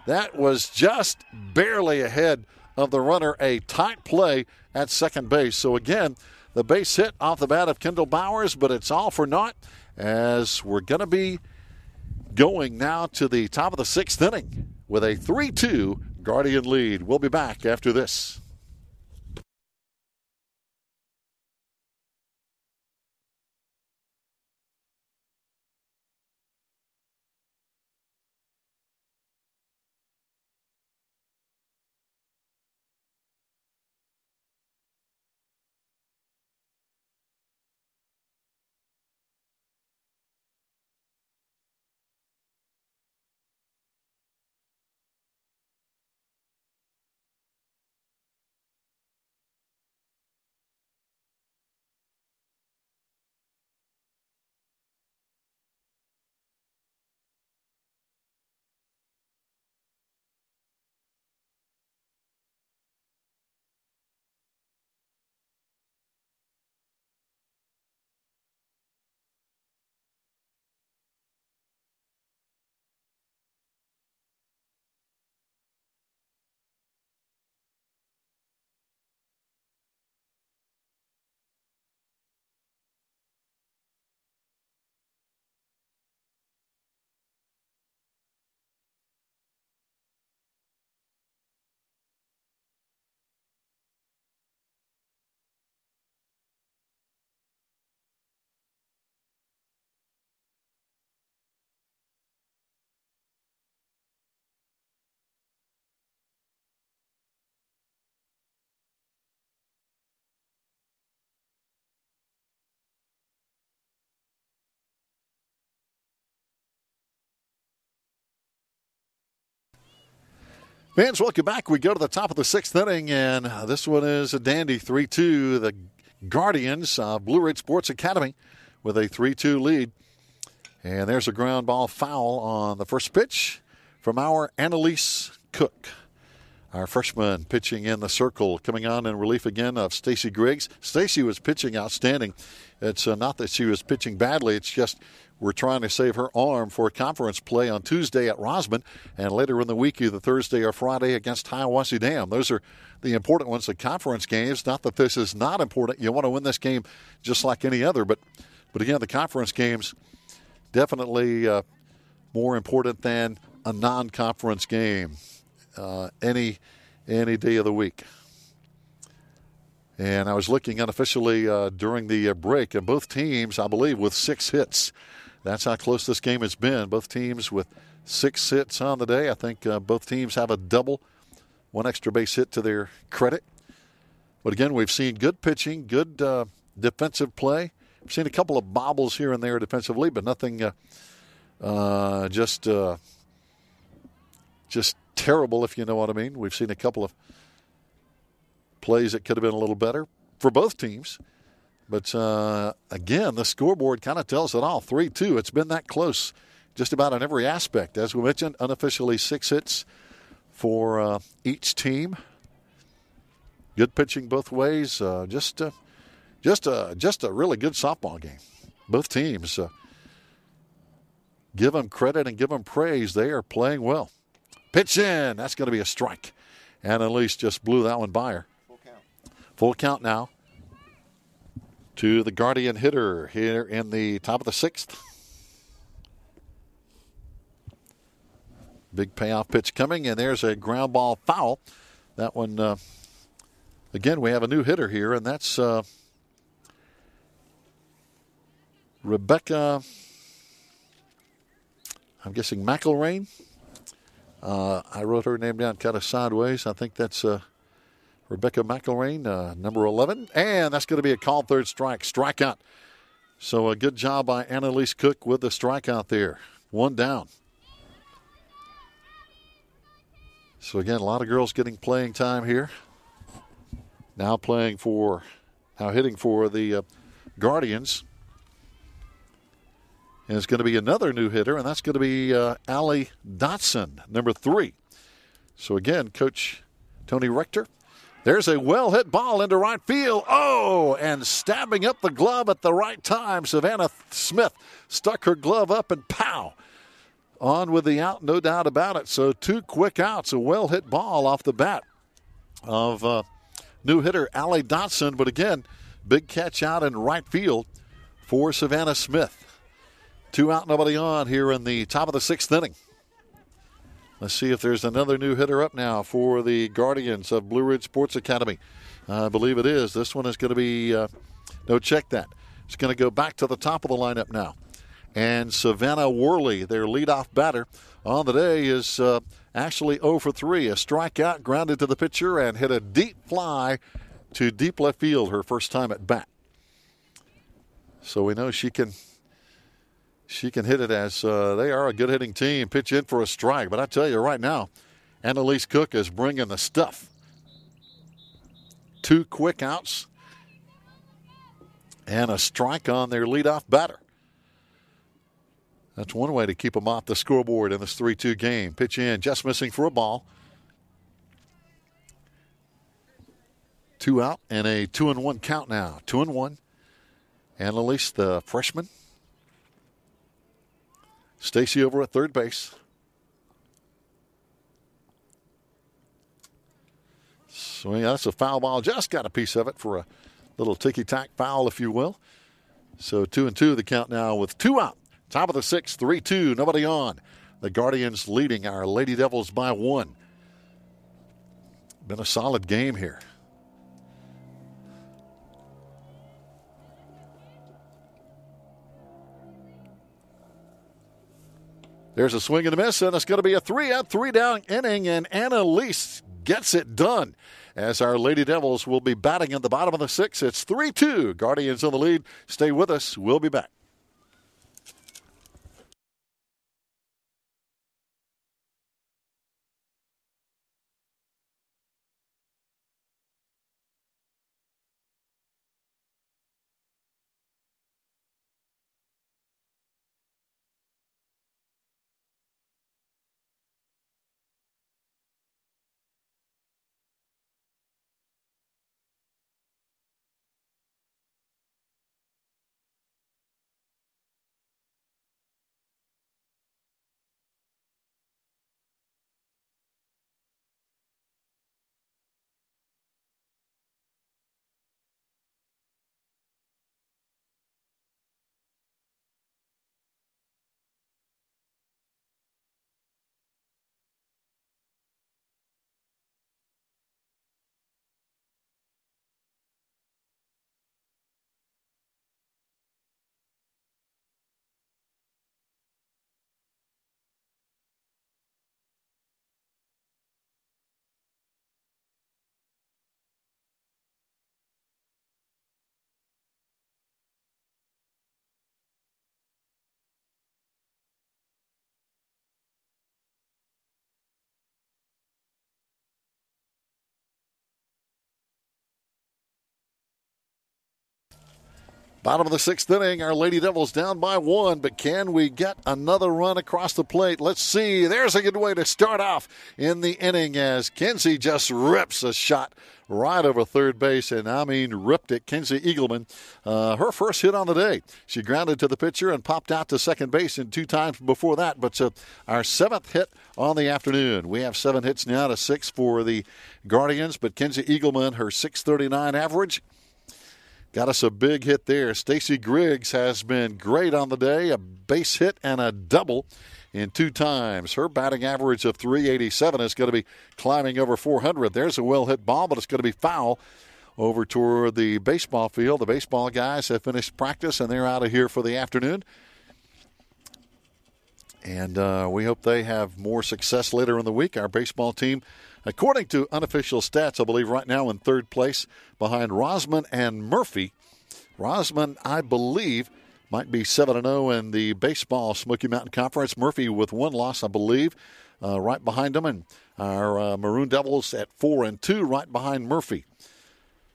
That was just barely ahead of the runner. A tight play at second base. So again, the base hit off the bat of Kendall Bowers, but it's all for naught as we're going to be going now to the top of the 6th inning with a 3-2 Guardian lead. We'll be back after this. Fans, welcome back. We go to the top of the sixth inning, and this one is a dandy 3-2. The Guardians, Blue Ridge Sports Academy, with a 3-2 lead. And there's a ground ball foul on the first pitch from our Annalise Cook. Our freshman pitching in the circle, coming on in relief again of Stacy Griggs. Stacy was pitching outstanding. It's not that she was pitching badly. It's just we're trying to save her arm for conference play on Tuesday at Rosman, and later in the week, either Thursday or Friday against Hiawassee Dam. Those are the important ones, the conference games. Not that this is not important. You want to win this game just like any other, but again, the conference games definitely more important than a non-conference game any day of the week. And I was looking unofficially during the break, and both teams, I believe, with 6 hits. That's how close this game has been. Both teams with 6 hits on the day. I think both teams have a double, 1 extra base hit to their credit. But again, we've seen good pitching, good defensive play. We've seen a couple of bobbles here and there defensively, but nothing just terrible, if you know what I mean. We've seen a couple of plays that could have been a little better for both teams. But, again, the scoreboard kind of tells it all. 3-2. It's been that close just about in every aspect. As we mentioned, unofficially 6 hits for each team. Good pitching both ways. Just a really good softball game. Both teams, give them credit and give them praise. They are playing well. Pitch in. That's going to be a strike. And Annalise just blew that one by her. Full count now to the Guardian hitter here in the top of the 6th. Big payoff pitch coming, and there's a ground ball foul. That one, again, we have a new hitter here, and that's Rebecca, I'm guessing McElrain. I wrote her name down kind of sideways. I think that's Rebecca McElrain, number 11. And that's going to be a called third strike. Strikeout. So a good job by Annalise Cook with the strikeout there. 1 down. So again, a lot of girls getting playing time here. Now hitting for the Guardians. And it's going to be another new hitter, and that's going to be Allie Dotson, number 3. So again, Coach Tony Rector. There's a well-hit ball into right field. Oh, and stabbing up the glove at the right time, Savannah Smith stuck her glove up and pow. On with the out, no doubt about it. So 2 quick outs, a well-hit ball off the bat of new hitter Allie Dotson. But again, big catch out in right field for Savannah Smith. 2 out, nobody on here in the top of the 6th inning. Let's see if there's another new hitter up now for the Guardians of Blue Ridge Sports Academy. I believe it is. This one is going to be, check that. It's going to go back to the top of the lineup now. And Savannah Worley, their leadoff batter on the day, is actually 0 for 3. A strikeout, grounded to the pitcher, and hit a deep fly to deep left field her first time at bat. So we know she can hit it, as they are a good hitting team. Pitch in for a strike. But I tell you right now, Annalise Cook is bringing the stuff. 2 quick outs and a strike on their leadoff batter. That's one way to keep them off the scoreboard in this 3-2 game. Pitch in, just missing for a ball. 2 out and a 2-1 count now. 2-1. Annalise, the freshman. Stacy over at third base. So yeah, that's a foul ball. Just got a piece of it for a little ticky-tack foul, if you will. So 2-2 the count now with 2 out. Top of the 6th, 3-2, nobody on. The Guardians leading our Lady Devils by 1. Been a solid game here. There's a swing and a miss, and it's going to be a 3-out, 3-down inning, and Annalise gets it done as our Lady Devils will be batting in the bottom of the 6th. It's 3-2. Guardians in the lead. Stay with us. We'll be back. Bottom of the 6th inning, our Lady Devils down by 1, but can we get another run across the plate? Let's see. There's a good way to start off in the inning as Kenzie just rips a shot right over third base, and I mean ripped it. Kenzie Eagleman, her first hit on the day. She grounded to the pitcher and popped out to second base in 2 times before that, but our 7th hit on the afternoon. We have 7 hits now to 6 for the Guardians, but Kenzie Eagleman, her .639 average, got us a big hit there. Stacy Griggs has been great on the day, a base hit and a double in 2 times. Her batting average of .387 is going to be climbing over 400. There's a well-hit ball, but it's going to be foul over toward the baseball field. The baseball guys have finished practice, and they're out of here for the afternoon. And we hope they have more success later in the week. Our baseball team, according to unofficial stats, I believe right now in 3rd place behind Rosman and Murphy. Rosman, I believe, might be 7-0 in the baseball Smoky Mountain Conference. Murphy with 1 loss, I believe, right behind them. And our Maroon Devils at 4-2 right behind Murphy.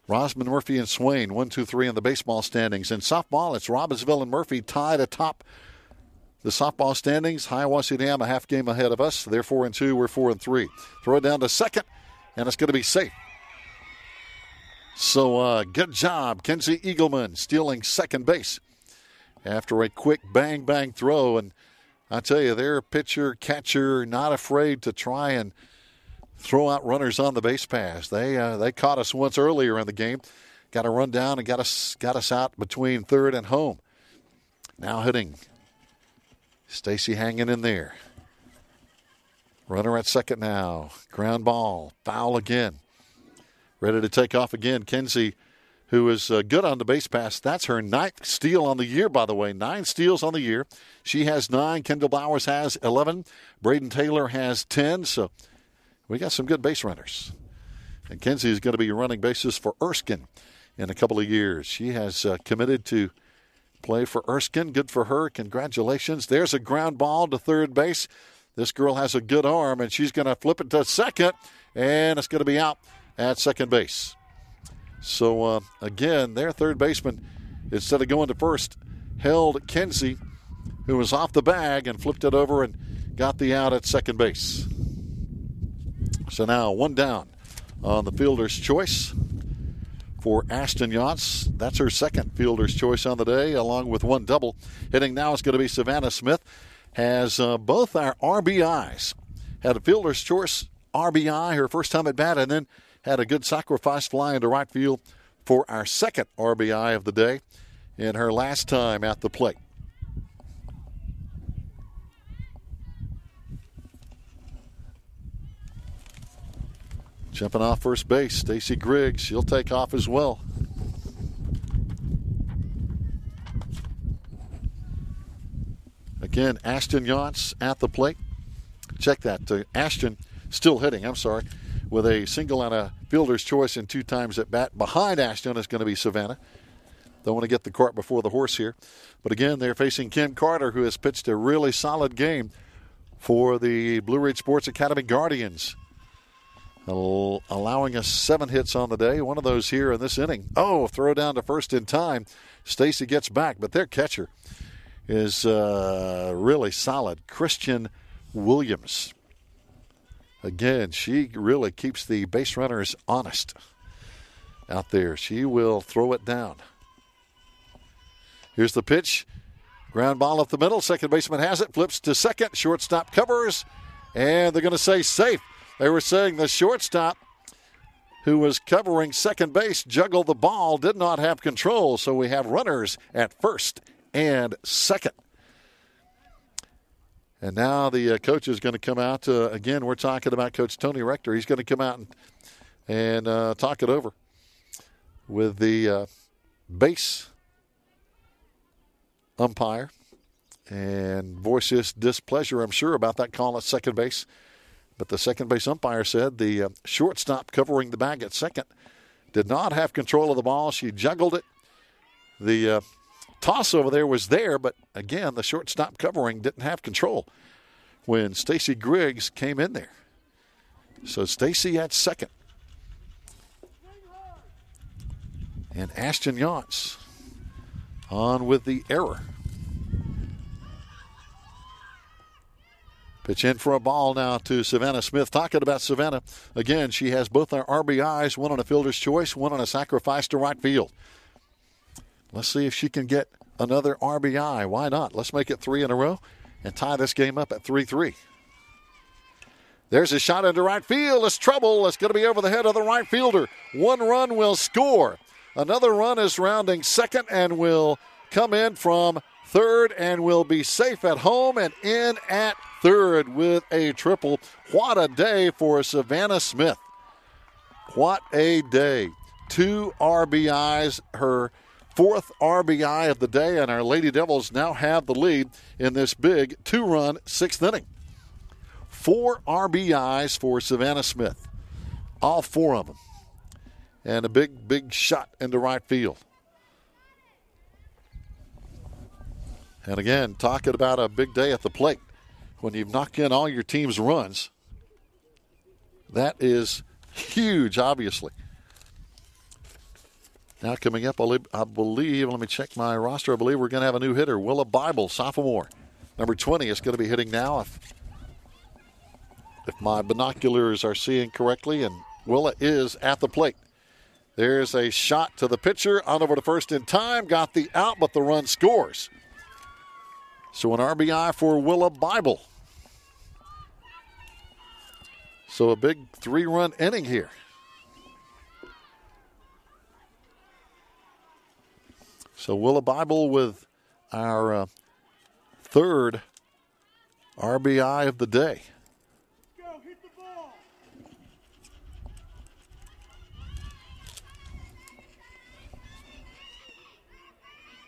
Rosman, Murphy, and Swain, 1, 2, 3 in the baseball standings. In softball, it's Robbinsville and Murphy tied atop the softball standings. Hiawassee Dam a half game ahead of us. They're 4-2. We're 4-3. Throw it down to second, and it's going to be safe. So good job, Kenzie Eagleman, stealing second base after a quick bang throw. And I tell you, their pitcher catcher not afraid to try and throw out runners on the base pass. They caught us once earlier in the game. Got a run down and got us out between third and home. Now hitting. Stacy hanging in there. Runner at second now. Ground ball. Foul again. Ready to take off again. Kenzie, who is good on the base pass. That's her 9th steal on the year, by the way. 9 steals on the year. She has 9. Kendall Bowers has 11. Braden Taylor has 10. So we got some good base runners. And Kenzie is going to be running bases for Erskine in a couple of years. She has committed to play for Erskine. Good for her. Congratulations. There's a ground ball to third base. This girl has a good arm, and she's going to flip it to second, and it's going to be out at second base. So, again, their third baseman, instead of going to first, held Kenzie, who was off the bag, and flipped it over and got the out at second base. So now 1 down on the fielder's choice for Ashton Yachts. That's her 2nd fielder's choice on the day, along with 1 double. Hitting now is going to be Savannah Smith. Has both our RBIs. Had a fielder's choice RBI her first time at bat, and then had a good sacrifice fly into right field for our 2nd RBI of the day in her last time at the plate. Jumping off first base, Stacy Griggs. She'll take off as well. Again, Ashton Yachts at the plate. Check that. Ashton still hitting, with a single and a fielder's choice and 2 times at bat. Behind Ashton is going to be Savannah. Don't want to get the cart before the horse here. But again, they're facing Kim Carter, who has pitched a really solid game for the Blue Ridge Sports Academy Guardians. Allowing us 7 hits on the day. One of those here in this inning. Throw down to first in time. Stacy gets back, but their catcher is really solid. Christian Williams. Again, she really keeps the base runners honest out there. She will throw it down. Here's the pitch. Ground ball up the middle. Second baseman has it. Flips to second. Shortstop covers. And they're going to say safe. They were saying the shortstop, who was covering second base, juggled the ball, did not have control. So we have runners at first and second. And now the coach is going to come out. Again, we're talking about Coach Tony Rector. He's going to come out and talk it over with the base umpire and voice his displeasure, I'm sure, about that call at second base. But the second base umpire said the shortstop covering the bag at second did not have control of the ball. She juggled it. The toss over there was there, but again, the shortstop covering didn't have control when Stacy Griggs came in there. So Stacy at second. And Ashton Yachts on with the error. Pitch in for a ball now to Savannah Smith. Talking about Savannah, again, she has both our RBIs, one on a fielder's choice, one on a sacrifice to right field. Let's see if she can get another RBI. Why not? Let's make it 3 in a row and tie this game up at 3-3. There's a shot into right field. It's trouble. It's going to be over the head of the right fielder. One run will score. Another run is rounding second and will come in from third and will be safe at home and in at third with a triple. What a day for Savannah Smith. What a day. 2 RBIs, her 4th RBI of the day, and our Lady Devils now have the lead in this big 2-run 6th inning. 4 RBIs for Savannah Smith. All 4 of them. And a big shot into right field. And again, talking about a big day at the plate. When you've knocked in all your team's runs, that is huge, obviously. Now coming up, I believe, let me check my roster. I believe we're going to have a new hitter, Willa Bible, sophomore. Number 20 is going to be hitting now if my binoculars are seeing correctly, and Willa is at the plate. There's a shot to the pitcher, on over to first in time, got the out, but the run scores. So an RBI for Willa Bible. So a big 3-run inning here. So Willa Bible with our 3rd RBI of the day. Go, hit the ball.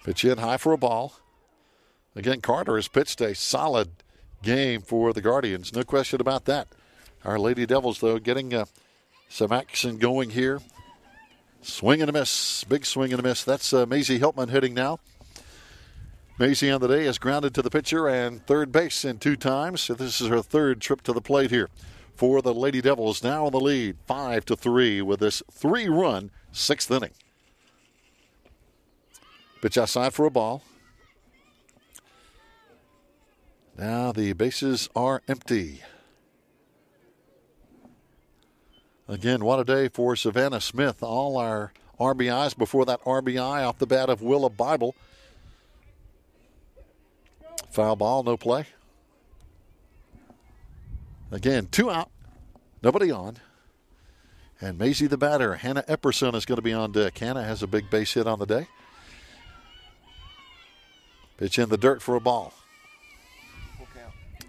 Pitch in high for a ball. Again, Carter has pitched a solid game for the Guardians. No question about that. Our Lady Devils, though, getting some action going here. Swing and a miss. Big swing and a miss. That's Maisie Heltman hitting now. Maisie on the day is grounded to the pitcher and third base in 2 times. So this is her 3rd trip to the plate here for the Lady Devils. Now in the lead, 5-3 with this 3-run 6th inning. Pitch outside for a ball. Now the bases are empty. Again, what a day for Savannah Smith. All our RBIs before that RBI off the bat of Willa Bible. Foul ball, no play. Again, 2 out, nobody on. And Maisie the batter, Hannah Epperson, is going to be on deck. Hannah has a big base hit on the day. Pitch in the dirt for a ball.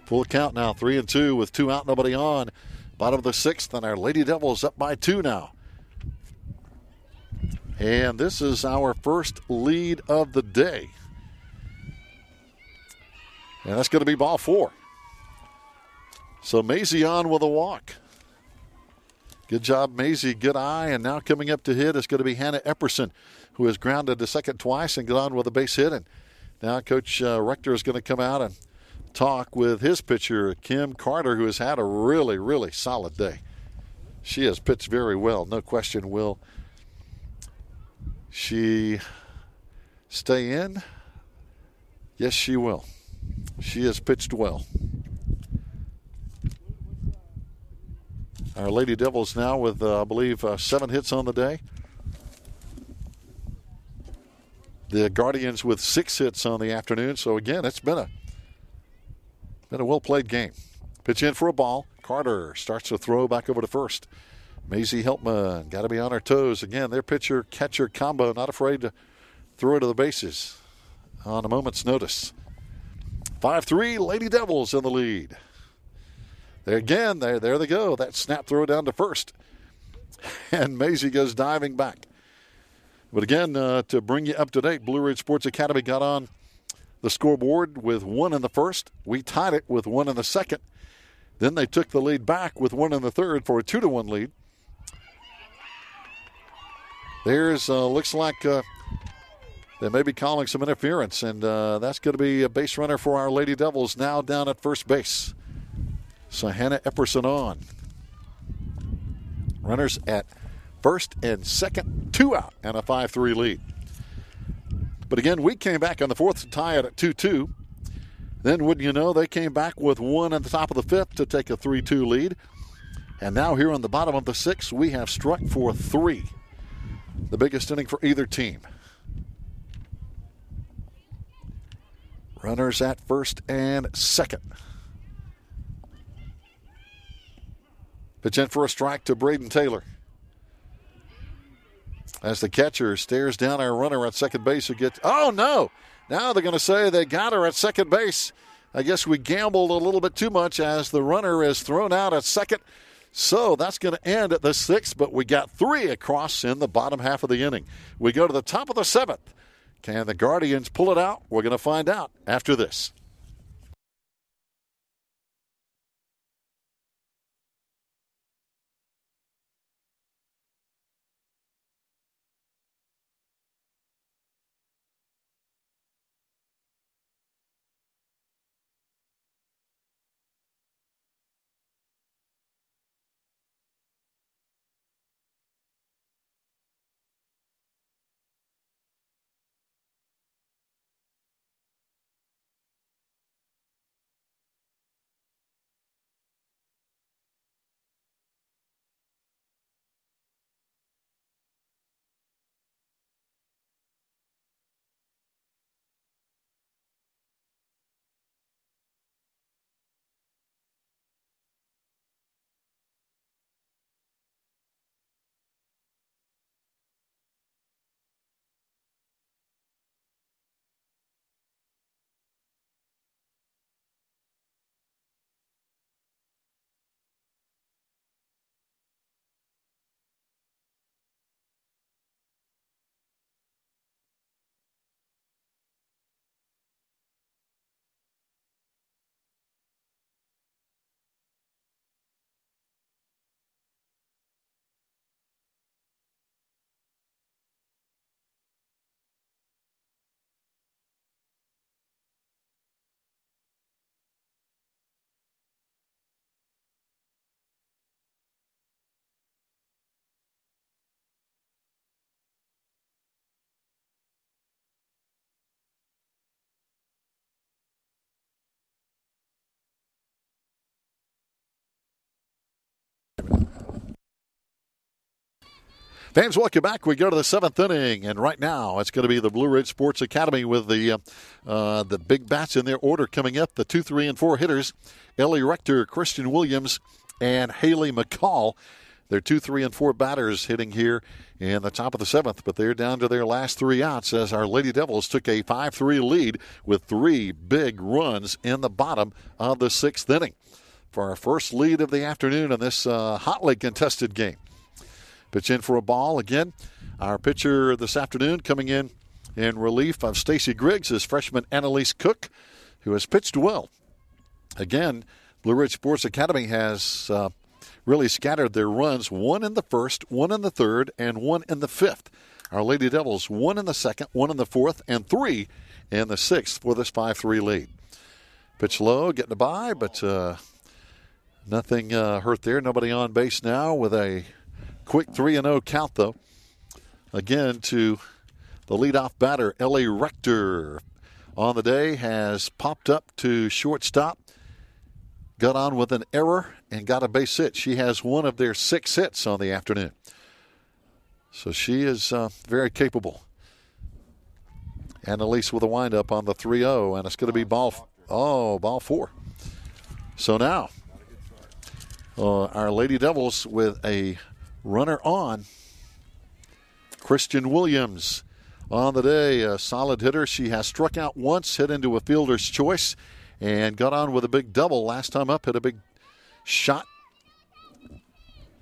Full count now, 3-2 with 2 out, nobody on. Bottom of the 6th, and our Lady Devils up by 2 now. And this is our first lead of the day. And that's going to be ball 4. So Maisie on with a walk. Good job, Maisie. Good eye. And now coming up to hit is going to be Hannah Epperson, who has grounded to second twice and got on with a base hit. And now Coach Rector is going to come out and talk with his pitcher, Kim Carter, who has had a really, really solid day. She has pitched very well. No question, will she stay in? Yes, she will. She has pitched well. Our Lady Devils now with, I believe, 7 hits on the day. The Guardians with 6 hits on the afternoon. So, again, it's been a well-played game. Pitch in for a ball. Carter starts to throw back over to first. Maisie Heltman got to be on her toes. Again, their pitcher-catcher combo, not afraid to throw it to the bases on a moment's notice. 5-3, Lady Devils in the lead. There they go. That snap throw down to first. And Maisie goes diving back. But again, to bring you up to date, Blue Ridge Sports Academy got on the scoreboard with 1 in the first. We tied it with 1 in the second. Then they took the lead back with 1 in the third for a 2-1 lead. There's looks like they may be calling some interference, and that's going to be a base runner for our Lady Devils now down at first base. So Hannah Epperson on. Runners at first and second, 2 out, and a 5-3 lead. But again, we came back on the fourth to tie it at 2-2. Then, wouldn't you know, they came back with one at the top of the fifth to take a 3-2 lead. And now here on the bottom of the sixth, we have struck for 3. The biggest inning for either team. Runners at first and second. Pitch in for a strike to Braden Taylor. As the catcher stares down our runner at second base who gets, oh no! Now they're going to say they got her at second base. I guess we gambled a little bit too much as the runner is thrown out at second. So that's going to end at the sixth, but we got 3 across in the bottom half of the inning. We go to the top of the seventh. Can the Guardians pull it out? We're going to find out after this. Fans, welcome back. We go to the seventh inning, and right now it's going to be the Blue Ridge Sports Academy with the big bats in their order coming up. The 2, 3, and 4 hitters, Ellie Rector, Christian Williams, and Haley McCall. They're 2, 3, and 4 batters hitting here in the top of the seventh, but they're down to their last 3 outs as our Lady Devils took a 5-3 lead with 3 big runs in the bottom of the sixth inning for our first lead of the afternoon in this hotly contested game. Pitch in for a ball again. Our pitcher this afternoon coming in relief of Stacy Griggs is freshman Annalise Cook, who has pitched well. Again, Blue Ridge Sports Academy has really scattered their runs, 1 in the first, 1 in the third, and 1 in the fifth. Our Lady Devils 1 in the second, 1 in the fourth, and 3 in the sixth for this 5-3 lead. Pitch low, getting a by, but nothing hurt there. Nobody on base now with a quick 3-0 count, though. Again, to the leadoff batter, Ellie Rector on the day has popped up to shortstop, got on with an error, and got a base hit. She has 1 of their 6 hits on the afternoon. So she is very capable. Annalise with a windup on the 3-0, and it's going to be ball 4. So now, our Lady Devils with a runner on. Christian Williams on the day, a solid hitter. She has struck out once, hit into a fielder's choice, and got on with a big double. Last time up, hit a big shot.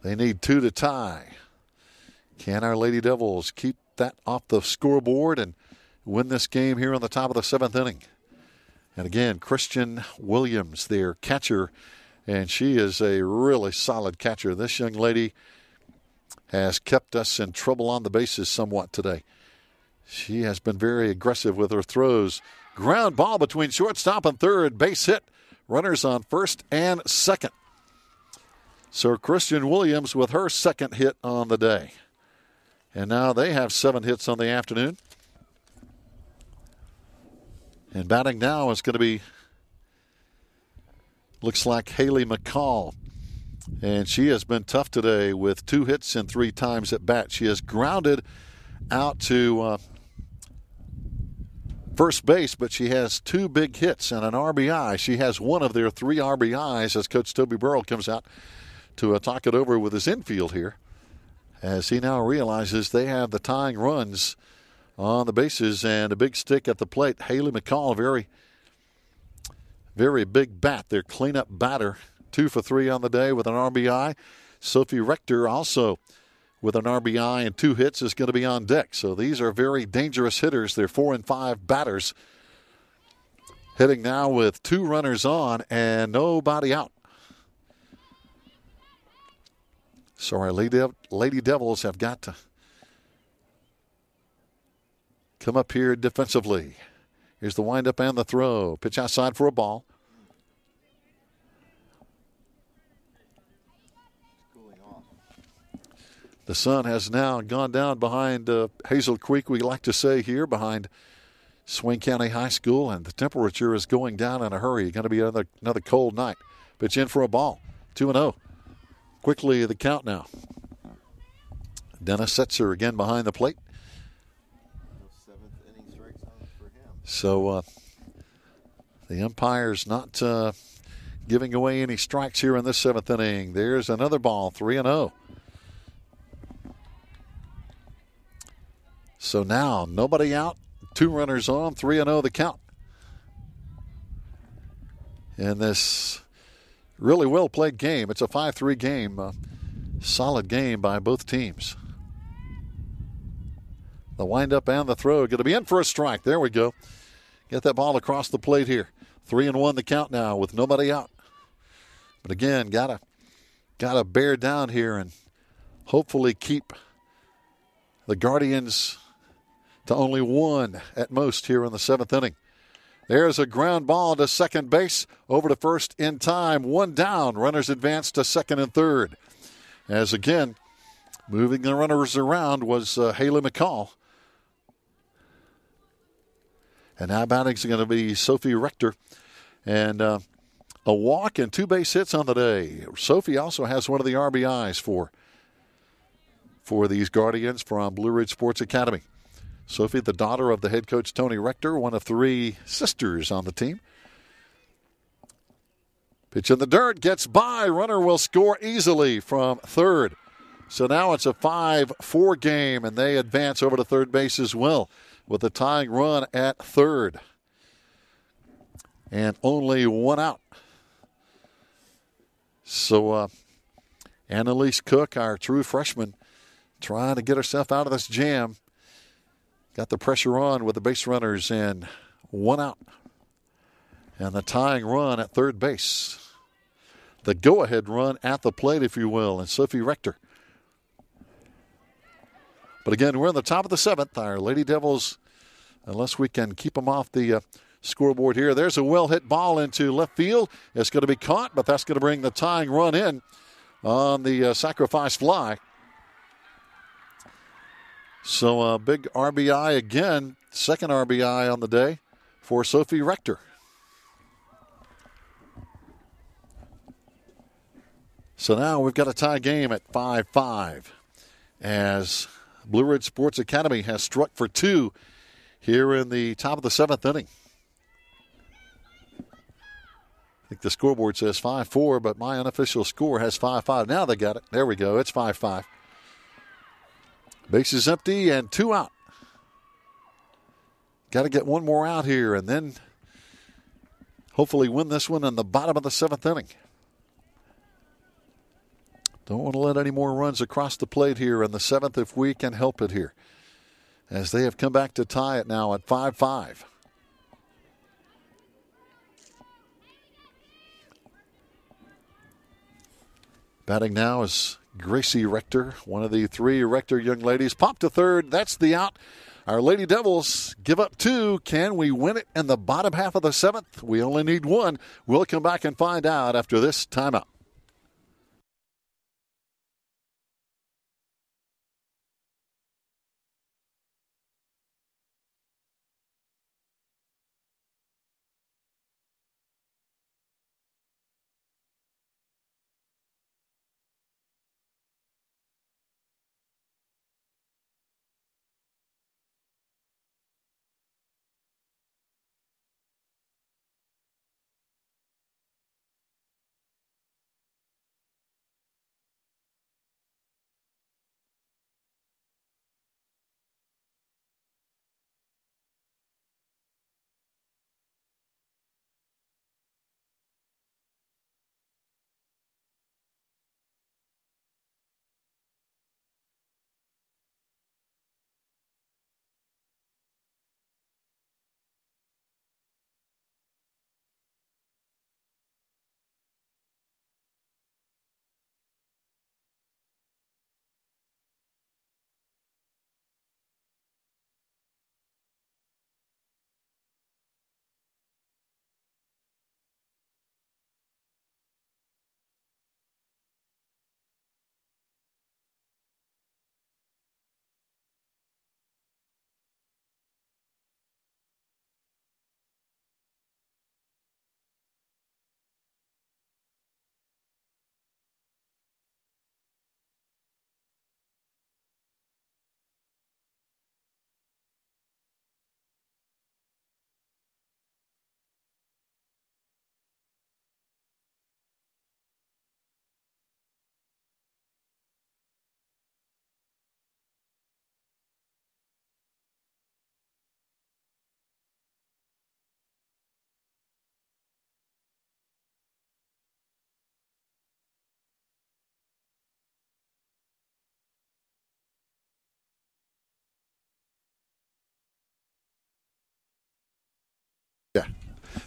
They need 2 to tie. Can our Lady Devils keep that off the scoreboard and win this game here on the top of the seventh inning? And again, Christian Williams, their catcher, and she is a really solid catcher. This young lady has kept us in trouble on the bases somewhat today. She has been very aggressive with her throws. Ground ball between shortstop and third, base hit. Runners on first and second. So Christian Williams with her second hit on the day. And now they have 7 hits on the afternoon. And batting now is going to be, looks like Haley McCall. And she has been tough today with 2 hits and 3 times at bat. She has grounded out to first base, but she has 2 big hits and an RBI. She has one of their 3 RBIs as Coach Toby Burrell comes out to talk it over with his infield here, as he now realizes they have the tying runs on the bases and a big stick at the plate. Haley McCall, very, very big bat, their cleanup batter. 2 for 3 on the day with an RBI. Sophie Rector also with an RBI and 2 hits is going to be on deck. So these are very dangerous hitters. They're 4 and 5 batters. Hitting now with 2 runners on and nobody out. So our Lady Devils have got to come up here defensively. Here's the windup and the throw. Pitch outside for a ball. The sun has now gone down behind Hazel Creek, we like to say here, behind Swain County High School, and the temperature is going down in a hurry. Going to be another cold night. Pitch in for a ball. 2-0. Quickly the count now. Dennis Setzer again behind the plate. Seventh inning strike zone for him. So the umpire's not giving away any strikes here in this 7th inning. There's another ball, 3-0. So now nobody out, 2 runners on, 3-0 the count. In this really well played game, it's a 5-3 game, solid game by both teams. The windup and the throw going to be in for a strike. There we go. Get that ball across the plate here. 3-1 the count now with nobody out. But again, gotta bear down here and hopefully keep the Guardians to only 1 at most here in the 7th inning. There's a ground ball to second base, over to first in time. 1 down. Runners advance to second and third. As again, moving the runners around was Haley McCall. And now batting is going to be Sophie Rector. And a walk and 2 base hits on the day. Sophie also has one of the RBIs for these Guardians from Blue Ridge Sports Academy. Sophie, the daughter of the head coach Tony Rector, one of 3 sisters on the team. Pitch in the dirt, gets by. Runner will score easily from third. So now it's a 5-4 game, and they advance over to third base as well with a tying run at third. And only 1 out. So Annalise Cook, our true freshman, trying to get herself out of this jam. Got the pressure on with the base runners and 1 out. And the tying run at third base. The go-ahead run at the plate, if you will, and Sophie Rector. But again, we're in the top of the 7th. Our Lady Devils, unless we can keep them off the scoreboard here. There's a well-hit ball into left field. It's going to be caught, but that's going to bring the tying run in on the sacrifice fly. So a big RBI again, second RBI on the day for Sophie Rector. So now we've got a tie game at 5-5 as Blue Ridge Sports Academy has struck for 2 here in the top of the 7th inning. I think the scoreboard says 5-4, but my unofficial score has 5-5. Now they got it. There we go. It's 5-5. Base is empty and 2 out. Got to get 1 more out here and then hopefully win this one in the bottom of the 7th inning. Don't want to let any more runs across the plate here in the 7th if we can help it here, as they have come back to tie it now at 5-5. Batting now is Gracie Rector, one of the 3 Rector young ladies. Pop to third. That's the out. Our Lady Devils give up 2. Can we win it in the bottom half of the 7th? We only need 1. We'll come back and find out after this timeout.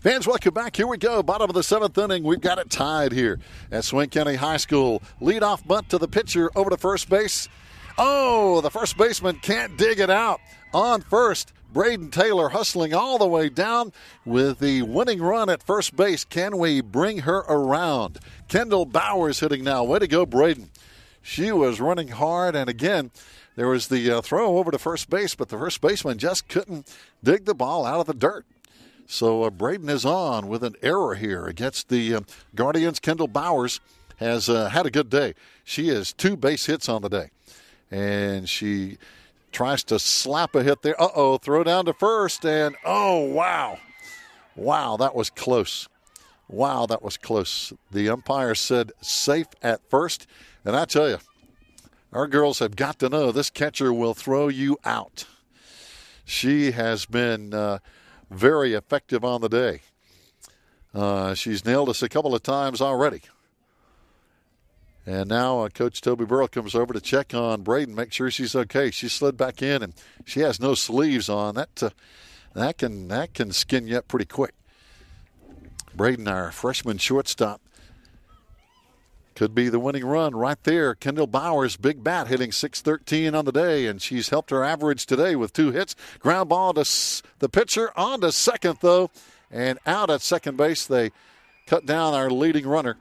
Fans, welcome back. Here we go. Bottom of the 7th inning. We've got it tied here at Swain County High School. Leadoff bunt to the pitcher over to first base. Oh, the first baseman can't dig it out. On first, Braden Taylor hustling all the way down with the winning run at first base. Can we bring her around? Kendall Bowers hitting now. Way to go, Braden. She was running hard, and again, there was the throw over to first base, but the first baseman just couldn't dig the ball out of the dirt. So Braden is on with an error here against the Guardians. Kendall Bowers has had a good day. She has 2 base hits on the day. And she tries to slap a hit there. Throw down to first. And, wow. Wow, that was close. Wow, that was close. The umpire said safe at first. And I tell you, our girls have got to know this catcher will throw you out. She has been very effective on the day. She's nailed us a couple of times already. And now Coach Toby Burrell comes over to check on Braden, make sure she's okay. She slid back in, and she has no sleeves on. That can skin you up pretty quick. Braden, our freshman shortstop, could be the winning run right there. Kendall Bowers, big bat, hitting .613 on the day, and she's helped her average today with 2 hits. Ground ball to the pitcher, on to second, though, and out at second base. They cut down our leading runner,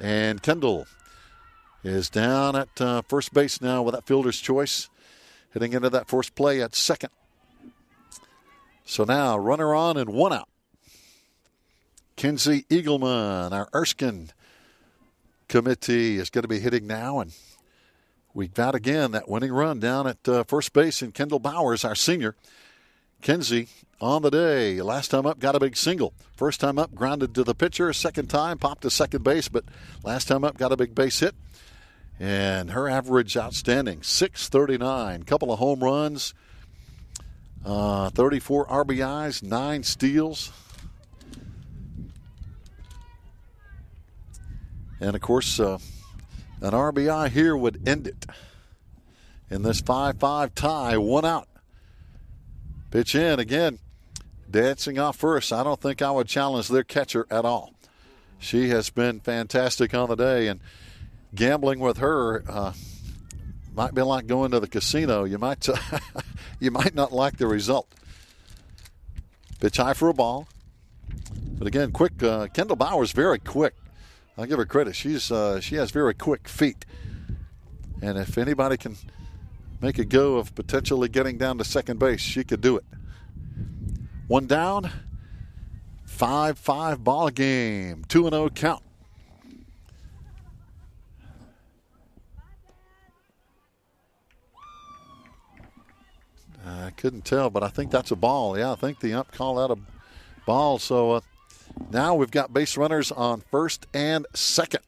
and Kendall is down at first base now with that fielder's choice, hitting into that first play at second. So now, runner on and 1 out. Kinsey Eagleman, our Erskine committee, is going to be hitting now, and we've got again that winning run down at first base, and Kendall Bowers, our senior. Kinsey on the day. Last time up, got a big single. First time up, grounded to the pitcher. Second time, popped to second base, but last time up, got a big base hit. And her average outstanding, .639. Couple of home runs, 34 RBIs, 9 steals. And, of course, an RBI here would end it in this 5-5 tie, 1 out. Pitch in again, dancing off first. I don't think I would challenge their catcher at all. She has been fantastic on the day, and gambling with her might be like going to the casino. You might you might not like the result. Pitch high for a ball. But again, quick. Kendall Bowers, very quick. I'll give her credit. She has very quick feet. And if anybody can make a go of potentially getting down to second base, she could do it. 1 down, 5-5 ball game, 2-0 count. I couldn't tell, but I think that's a ball. Yeah, I think the ump called out a ball. So now we've got base runners on first and second.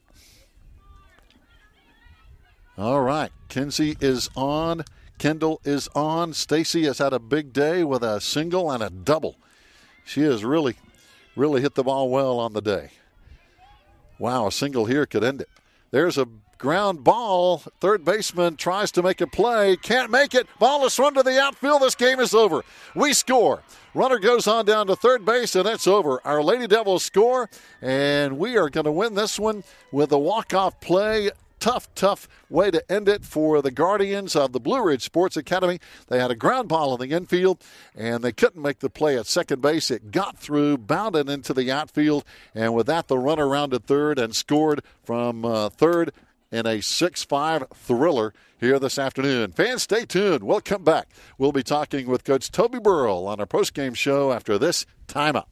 All right, Kinsey is on. Kendall is on. Stacy has had a big day with a single and a double. She has really hit the ball well on the day. Wow, a single here could end it. There's a ground ball. Third baseman tries to make a play. Can't make it. Ball is run to the outfield. This game is over. We score. Runner goes on down to third base, and it's over. Our Lady Devils score, and we are going to win this one with a walk-off play. Tough way to end it for the Guardians of the Blue Ridge Sports Academy. They had a ground ball in the infield, and they couldn't make the play at second base. It got through, bounded into the outfield, and with that, the runner rounded third and scored from third in a 6-5 thriller here this afternoon. Fans, stay tuned. We'll come back. We'll be talking with Coach Toby Burrell on our postgame show after this timeout.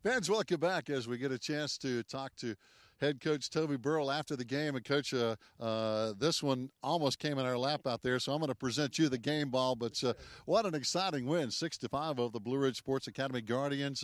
Fans, welcome back as we get a chance to talk to head coach Toby Burrell after the game. And, Coach, this one almost came in our lap out there, so I'm going to present you the game ball. But what an exciting win, 6-5 over the Blue Ridge Sports Academy Guardians.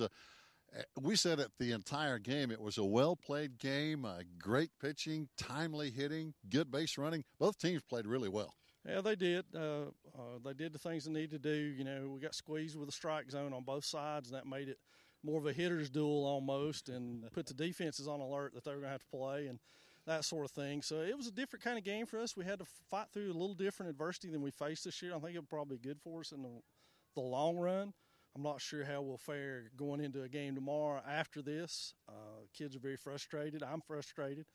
We said it the entire game. It was a well-played game, great pitching, timely hitting, good base running. Both teams played really well. Yeah, they did. They did the things they needed to do. You know, we got squeezed with a strike zone on both sides, and that made it more of a hitter's duel almost, and put the defenses on alert that they were going to have to play and that sort of thing. So it was a different kind of game for us. We had to fight through a little different adversity than we faced this year. I think it'll probably be good for us in the long run. I'm not sure how we'll fare going into a game tomorrow after this. Kids are very frustrated. I'm frustrated.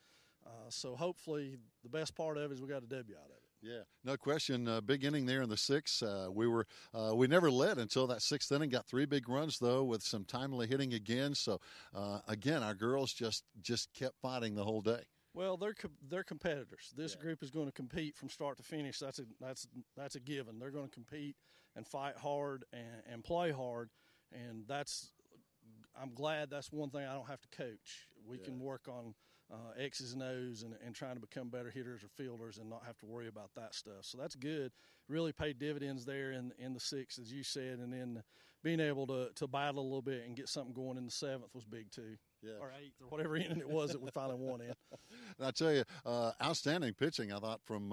So hopefully the best part of it is we got a W out of it. Yeah, no question. Big inning there in the sixth. We never led until that sixth inning. Got 3 big runs though, with some timely hitting again. So again, our girls just kept fighting the whole day. Well, they're competitors. This group is going to compete from start to finish. That's a given. They're going to compete and fight hard and play hard, and I'm glad that's one thing I don't have to coach. We can work on X's and O's and trying to become better hitters or fielders and not have to worry about that stuff. So that's good. Really paid dividends there in the sixth, as you said, and then being able to battle a little bit and get something going in the seventh was big too. Yeah. Or eighth, or whatever inning it was that we finally won in. And I tell you, outstanding pitching, I thought, from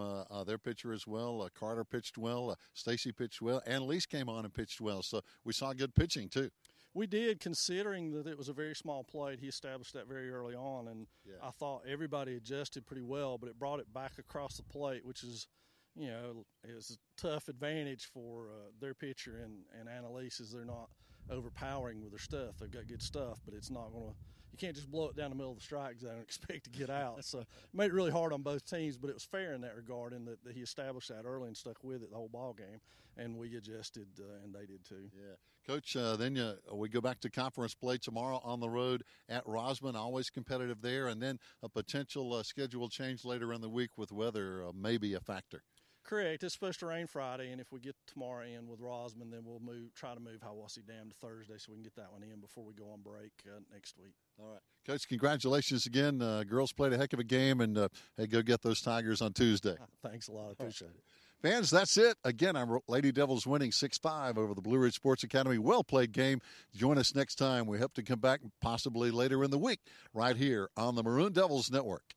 their pitcher as well. Carter pitched well, Stacy pitched well, and Annalise came on and pitched well. So we saw good pitching too. We did, considering that it was a very small plate. He established that very early on, and I thought everybody adjusted pretty well, but it brought it back across the plate, which is, is a tough advantage for their pitcher and Annalise, is they're not overpowering with their stuff. They've got good stuff, but it's not going to – you can't just blow it down the middle of the strike zone and expect to get out. So it made it really hard on both teams, but it was fair in that regard, in that he established that early and stuck with it the whole ball game, and we adjusted, and they did too. Yeah. Coach, then we go back to conference play tomorrow on the road at Rosman, always competitive there, and then a potential schedule change later in the week with weather maybe a factor. Correct. It's supposed to rain Friday, and if we get tomorrow in with Rosman, then we'll try to move Hiwassee Dam to Thursday so we can get that one in before we go on break next week. All right. Coach, congratulations again. Girls played a heck of a game, and hey, go get those Tigers on Tuesday. Thanks a lot. I appreciate it. Fans, that's it. Again, our Lady Devils winning 6-5 over the Blue Ridge Sports Academy. Well-played game. Join us next time. We hope to come back possibly later in the week right here on the Maroon Devils Network.